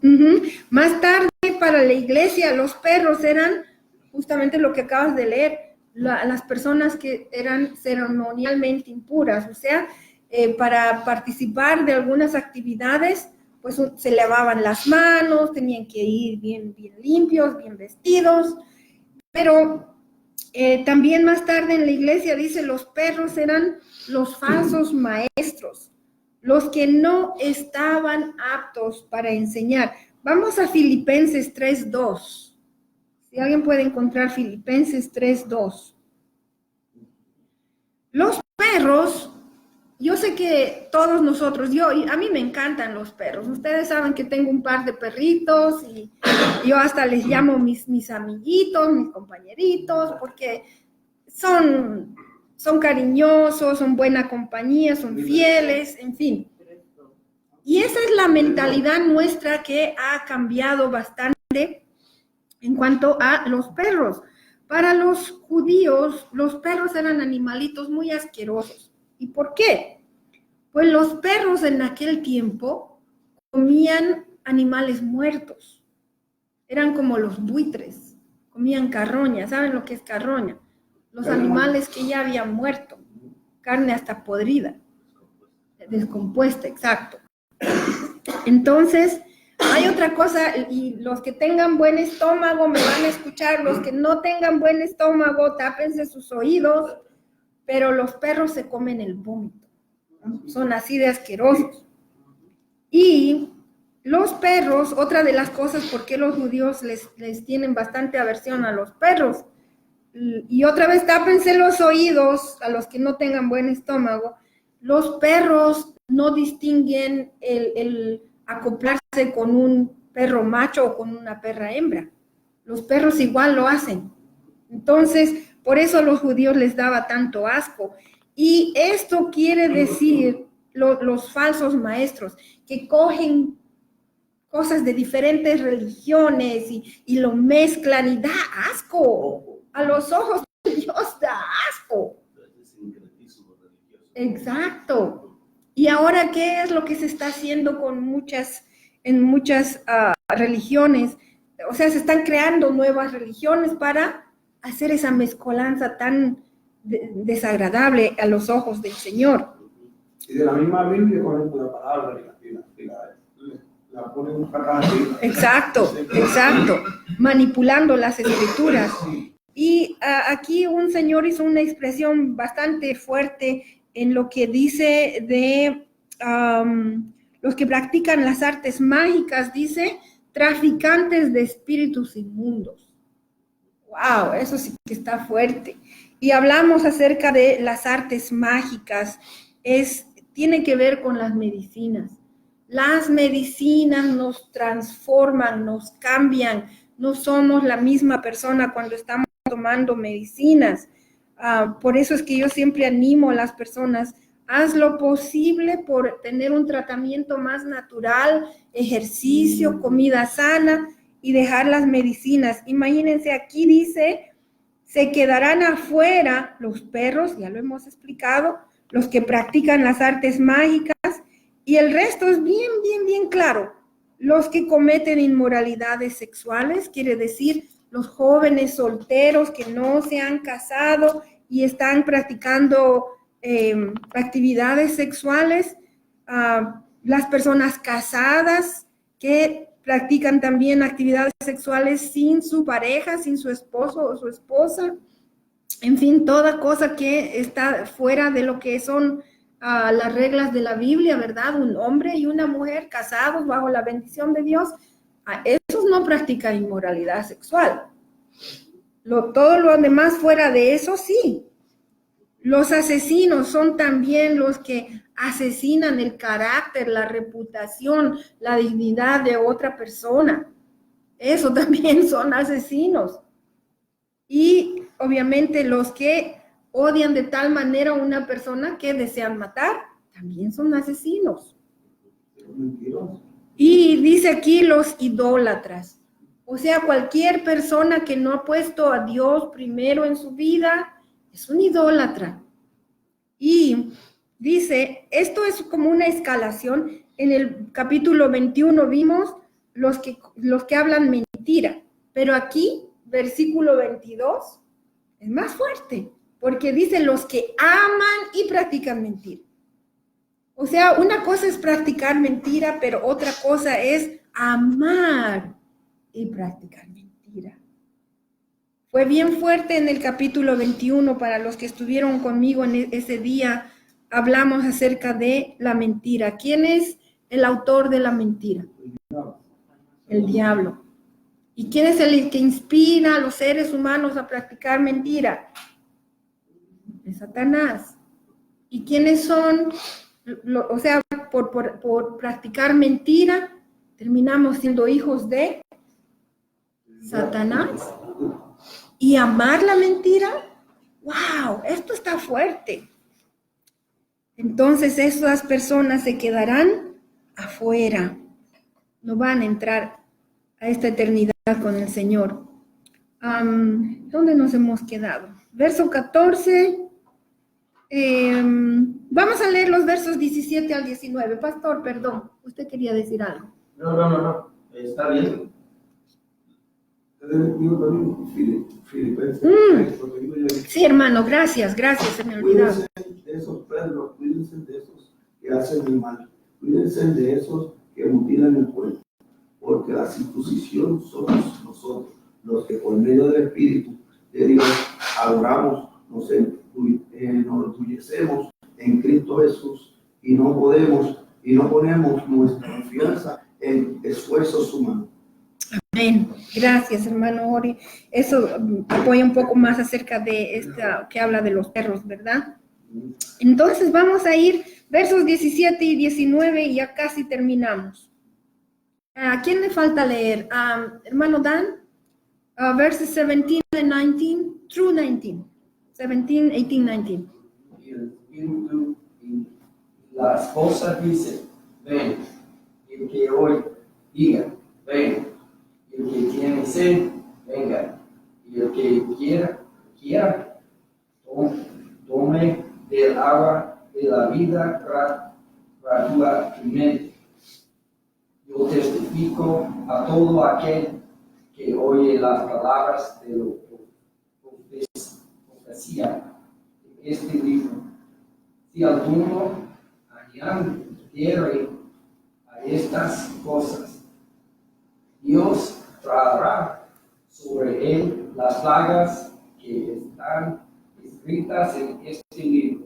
Más tarde, para la iglesia, los perros eran justamente lo que acabas de leer, las personas que eran ceremonialmente impuras, o sea, para participar de algunas actividades, pues se lavaban las manos, tenían que ir bien limpios, bien vestidos, pero también más tarde en la iglesia dice, los perros eran los falsos maestros, los que no estaban aptos para enseñar. Vamos a Filipenses 3:2. Si alguien puede encontrar Filipenses 3:2. Los perros, yo sé que todos nosotros, a mí me encantan los perros. Ustedes saben que tengo un par de perritos y yo hasta les llamo mis amiguitos, mis compañeritos, porque son cariñosos, son buena compañía, son fieles, en fin. Y esa es la mentalidad nuestra que ha cambiado bastante en cuanto a los perros. Para los judíos, los perros eran animalitos muy asquerosos. ¿Y por qué? Pues los perros en aquel tiempo comían animales muertos. Eran como los buitres, comían carroña. ¿Saben lo que es carroña? Los animales que ya habían muerto, carne hasta podrida, descompuesta, exacto. Entonces, hay otra cosa, y los que tengan buen estómago me van a escuchar, los que no tengan buen estómago, tápense sus oídos, pero los perros se comen el vómito, son así de asquerosos. Y los perros, otra de las cosas por qué los judíos les tienen bastante aversión a los perros, y otra vez tápense los oídos a los que no tengan buen estómago, los perros no distinguen el acoplarse con un perro macho o con una perra hembra. Los perros igual lo hacen. Entonces, por eso a los judíos les daba tanto asco. Y esto quiere decir los falsos maestros que cogen cosas de diferentes religiones y lo mezclan y da asco. A los ojos de Dios da asco. Exacto. Y ahora, ¿qué es lo que se está haciendo en muchas religiones? O sea, se están creando nuevas religiones para hacer esa mezcolanza tan desagradable a los ojos del Señor. Y de la misma Biblia ponen la palabra y la ponen un así. Exacto. Manipulando las escrituras. Y aquí un señor hizo una expresión bastante fuerte en lo que dice de los que practican las artes mágicas, dice, traficantes de espíritus inmundos. ¡Wow! Eso sí que está fuerte. Y hablamos acerca de las artes mágicas, tiene que ver con las medicinas. Las medicinas nos transforman, nos cambian, no somos la misma persona cuando estamos tomando medicinas. Por eso es que yo siempre animo a las personas, haz lo posible por tener un tratamiento más natural, ejercicio, comida sana y dejar las medicinas. Imagínense, aquí dice, se quedarán afuera los perros, ya lo hemos explicado, los que practican las artes mágicas, y el resto es bien claro. Los que cometen inmoralidades sexuales, quiere decir los jóvenes solteros que no se han casado y están practicando actividades sexuales, las personas casadas que practican también actividades sexuales sin su pareja, sin su esposo o su esposa, en fin, toda cosa que está fuera de lo que son las reglas de la Biblia, ¿verdad? Un hombre y una mujer casados bajo la bendición de Dios, esos no practican inmoralidad sexual. Todo lo demás fuera de eso, sí. Los asesinos son también los que asesinan el carácter, la reputación, la dignidad de otra persona. Eso también son asesinos. Y obviamente los que odian de tal manera a una persona que desean matar, también son asesinos. Y dice aquí los idólatras. O sea, cualquier persona que no ha puesto a Dios primero en su vida es un idólatra. Y dice, esto es como una escalación. En el capítulo 21 vimos los que hablan mentira, pero aquí, versículo 22, es más fuerte, porque dice los que aman y practican mentira. O sea, una cosa es practicar mentira, pero otra cosa es amar y practicar mentira. Fue bien fuerte en el capítulo 21, para los que estuvieron conmigo en ese día, hablamos acerca de la mentira. ¿Quién es el autor de la mentira? El diablo. ¿Y quién es el que inspira a los seres humanos a practicar mentira? Es Satanás. ¿Y quiénes son? O sea, por practicar mentira, terminamos siendo hijos de Satanás. Y amar la mentira, wow, esto está fuerte. Entonces esas personas se quedarán afuera, no van a entrar a esta eternidad con el Señor. ¿Dónde nos hemos quedado? Verso 14. Vamos a leer los versos 17 al 19. Pastor, perdón, usted quería decir algo. No, está bien. Sí, hermano, gracias, se me olvidaba. Cuídense de esos perros, cuídense de esos que hacen el mal, cuídense de esos que mutilan el cuerpo, porque la circuncisión somos nosotros, los que por medio del Espíritu de Dios adoramos, nos enorgullecemos en Cristo Jesús y no ponemos nuestra confianza en esfuerzos humanos. Amén. Gracias, hermano Ori. Eso apoya un poco más acerca de esta que habla de los perros, ¿verdad? Entonces vamos a ir versos 17 y 19 y ya casi terminamos. ¿A quién le falta leer? Hermano Dan, verses 17 and 19 through 19. 17, 18, 19. Y el Espíritu y la esposa dicen, ven. Y el que oye, diga, ven. Y el que tiene sed, venga. Y el que quiera, tome del agua de la vida gratuitamente. Yo testifico a todo aquel que oye las palabras de la profecía de este libro. Si alguno añadiere a estas cosas, Dios traerá sobre él las plagas que están escritas en este libro.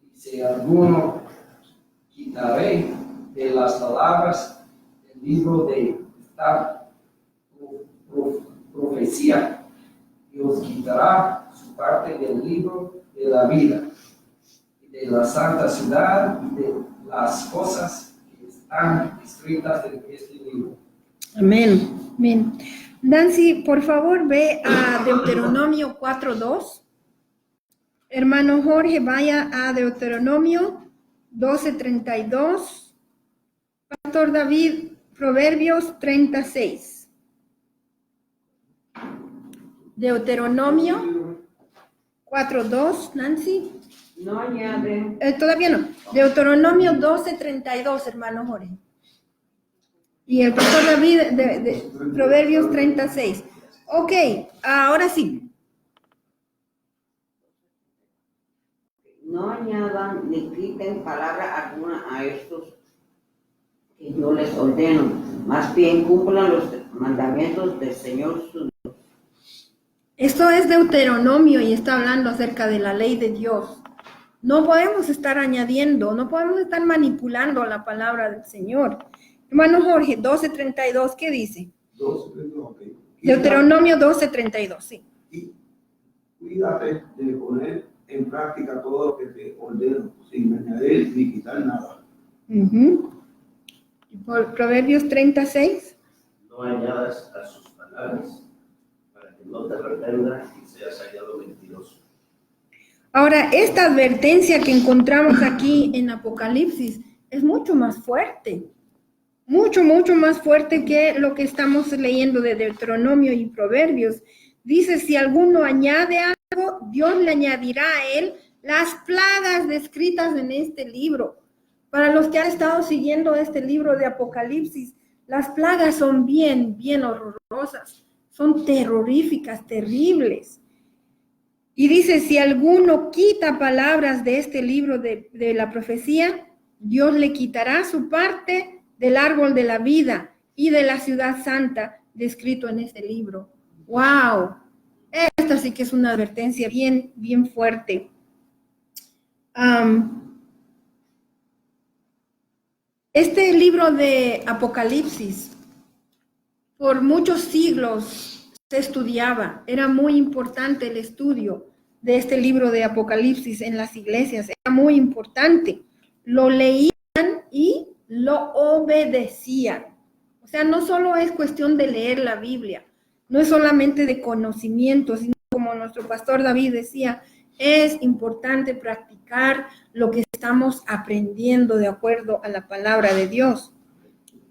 Y si alguno quitaré de las palabras del libro de esta profecía, Dios quitará su parte del libro de la vida, y de la santa ciudad, y de las cosas que están escritas en este libro. Amén. Amén. Nancy, por favor, ve a Deuteronomio 4:2. Hermano Jorge, vaya a Deuteronomio 12:32. Pastor David, Proverbios 36. Deuteronomio 4:2, Nancy. No añaden. Todavía no. Deuteronomio 12:32, hermano Jorge. Y el pastor David de Proverbios 36. Ok, ahora sí. No añadan ni quiten palabra alguna a estos que yo les ordeno, más bien cumplan los mandamientos del Señor su Dios. Esto es Deuteronomio y está hablando acerca de la ley de Dios. No podemos estar añadiendo, no podemos estar manipulando la palabra del Señor. Hermano Jorge, 12:32, ¿qué dice? 12:32, ok. Deuteronomio 12:32, sí. Y cuídate de poner en práctica todo lo que te ordeno, sin añadir ni quitar nada. Uh-huh. Y por Proverbios 36. No añadas a sus palabras para que no te reprenda y seas hallado mentiroso. Ahora, esta advertencia que encontramos aquí en Apocalipsis es mucho más fuerte. Mucho más fuerte que lo que estamos leyendo de Deuteronomio y Proverbios. Dice, si alguno añade algo, Dios le añadirá a él las plagas descritas en este libro. Para los que han estado siguiendo este libro de Apocalipsis, las plagas son bien horrorosas, son terroríficas, terribles. Y dice, si alguno quita palabras de este libro de la profecía, Dios le quitará su parte del árbol de la vida y de la ciudad santa descrito en este libro. ¡Wow! Esta sí que es una advertencia bien fuerte. Este libro de Apocalipsis, por muchos siglos se estudiaba, era muy importante el estudio de este libro de Apocalipsis en las iglesias, era muy importante. Lo leían y lo obedecían. O sea, no solo es cuestión de leer la Biblia, no es solamente de conocimiento, sino como nuestro pastor David decía, es importante practicar lo que estamos aprendiendo de acuerdo a la palabra de Dios.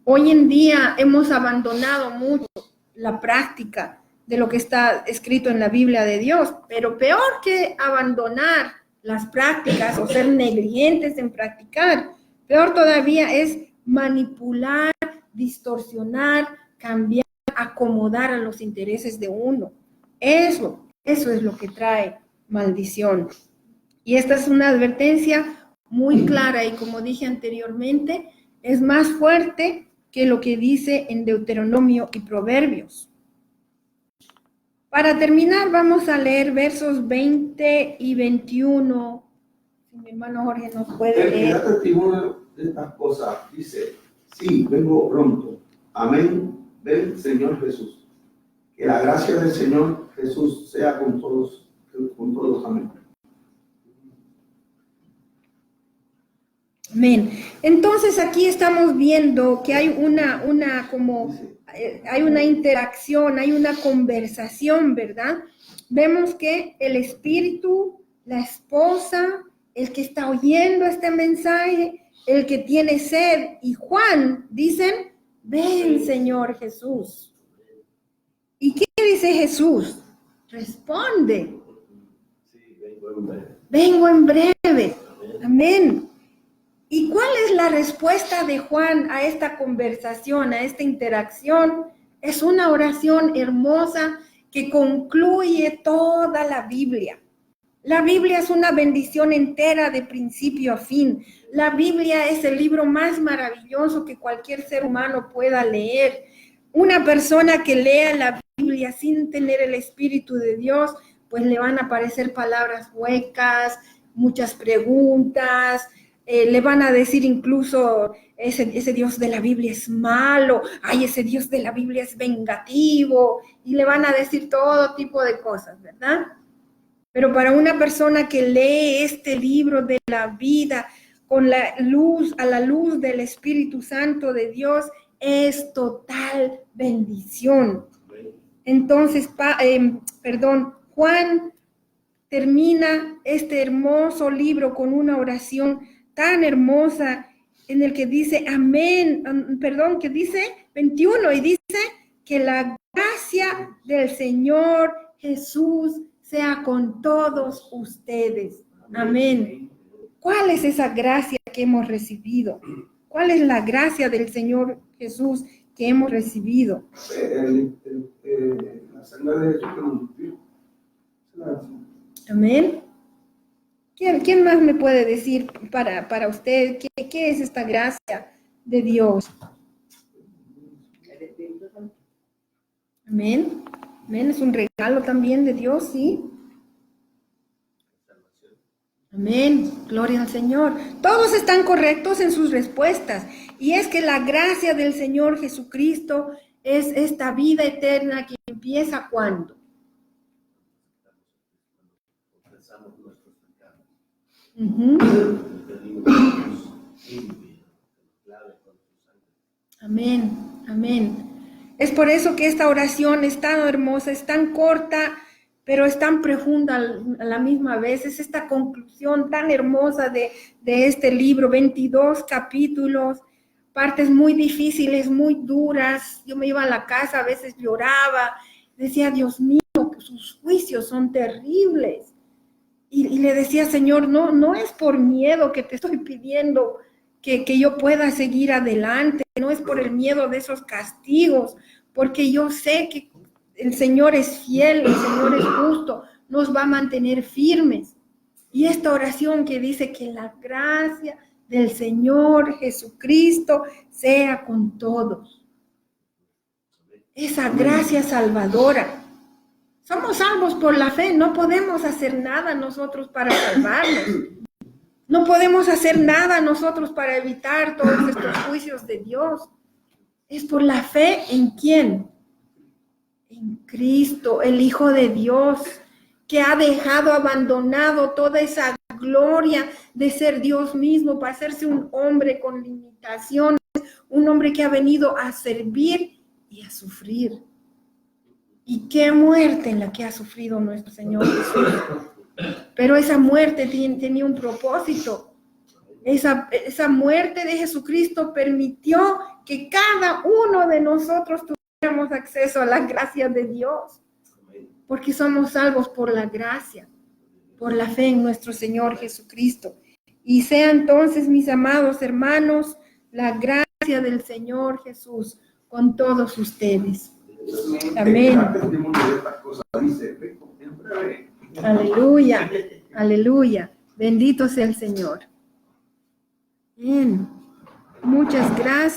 Hoy en día hemos abandonado mucho la práctica de lo que está escrito en la Biblia de Dios, pero peor que abandonar las prácticas o ser negligentes en practicar, peor todavía es manipular, distorsionar, cambiar, acomodar a los intereses de uno. Eso es lo que trae maldición. Y esta es una advertencia muy clara y como dije anteriormente, es más fuerte que lo que dice en Deuteronomio y Proverbios. Para terminar, vamos a leer versos 20 y 21. Si mi hermano Jorge nos puede El que leer. da testimonio de estas cosas dice, sí, vengo pronto. Amén. Ven, Señor Jesús. Que la gracia del Señor Jesús sea con todos. Amén. Amén. Entonces aquí estamos viendo que hay una interacción, hay una conversación, ¿verdad? Vemos que el espíritu, la esposa, el que está oyendo este mensaje, el que tiene sed y Juan dicen, ven Señor Jesús. ¿Y qué dice Jesús? Responde. Sí, vengo en breve. Vengo en breve. Amén. ¿Y cuál es la respuesta de Juan a esta conversación, a esta interacción? Es una oración hermosa que concluye toda la Biblia. La Biblia es una bendición entera de principio a fin. La Biblia es el libro más maravilloso que cualquier ser humano pueda leer. Una persona que lea la Biblia sin tener el Espíritu de Dios, pues le van a aparecer palabras huecas, muchas preguntas, le van a decir incluso, ese Dios de la Biblia es malo, ay, ese Dios de la Biblia es vengativo, y le van a decir todo tipo de cosas, ¿verdad? Pero para una persona que lee este libro de la vida con la luz, a la luz del Espíritu Santo de Dios, es total bendición. Entonces, Juan termina este hermoso libro con una oración tan hermosa en el que dice que dice 21 y dice que la gracia del Señor Jesús sea con todos ustedes. Amén. ¿Cuál es esa gracia que hemos recibido? ¿Cuál es la gracia del Señor Jesús que hemos recibido? La sangre de Jesús que nos limpió. Amén. ¿Quién más me puede decir para usted qué es esta gracia de Dios? El Espíritu Santo. Amén. Amén. Es un regalo también de Dios, ¿sí? Amén. Gloria al Señor. Todos están correctos en sus respuestas. Y es que la gracia del Señor Jesucristo es esta vida eterna que empieza ¿cuándo? Confesamos nuestros pecados. Ujú. Pedimos a Dios limpie, clave con tu sangre. Amén. Amén. Es por eso que esta oración es tan hermosa, es tan corta, pero es tan profunda a la misma vez. Es esta conclusión tan hermosa de este libro, 22 capítulos, partes muy difíciles, muy duras. Yo me iba a la casa, a veces lloraba, decía, Dios mío, que sus juicios son terribles. Y le decía, Señor, no es por miedo que te estoy pidiendo que yo pueda seguir adelante, no es por el miedo de esos castigos, porque yo sé que el Señor es fiel, el Señor es justo, nos va a mantener firmes. Y esta oración que dice que la gracia del Señor Jesucristo sea con todos. Esa gracia salvadora. Somos salvos por la fe, no podemos hacer nada nosotros para salvarnos. No podemos hacer nada nosotros para evitar todos estos juicios de Dios. Es por la fe en ¿quién? En Cristo, el Hijo de Dios, que ha dejado abandonado toda esa gloria de ser Dios mismo para hacerse un hombre con limitaciones, un hombre que ha venido a servir y a sufrir. Y qué muerte en la que ha sufrido nuestro Señor Jesús. Pero esa muerte tenía un propósito. Esa muerte de Jesucristo permitió que cada uno de nosotros tuviéramos acceso a la gracia de Dios. Porque somos salvos por la gracia, por la fe en nuestro Señor Jesucristo. Y sea entonces, mis amados hermanos, la gracia del Señor Jesús con todos ustedes. Amén. Aleluya, aleluya. Bendito sea el Señor. Bien. Muchas gracias.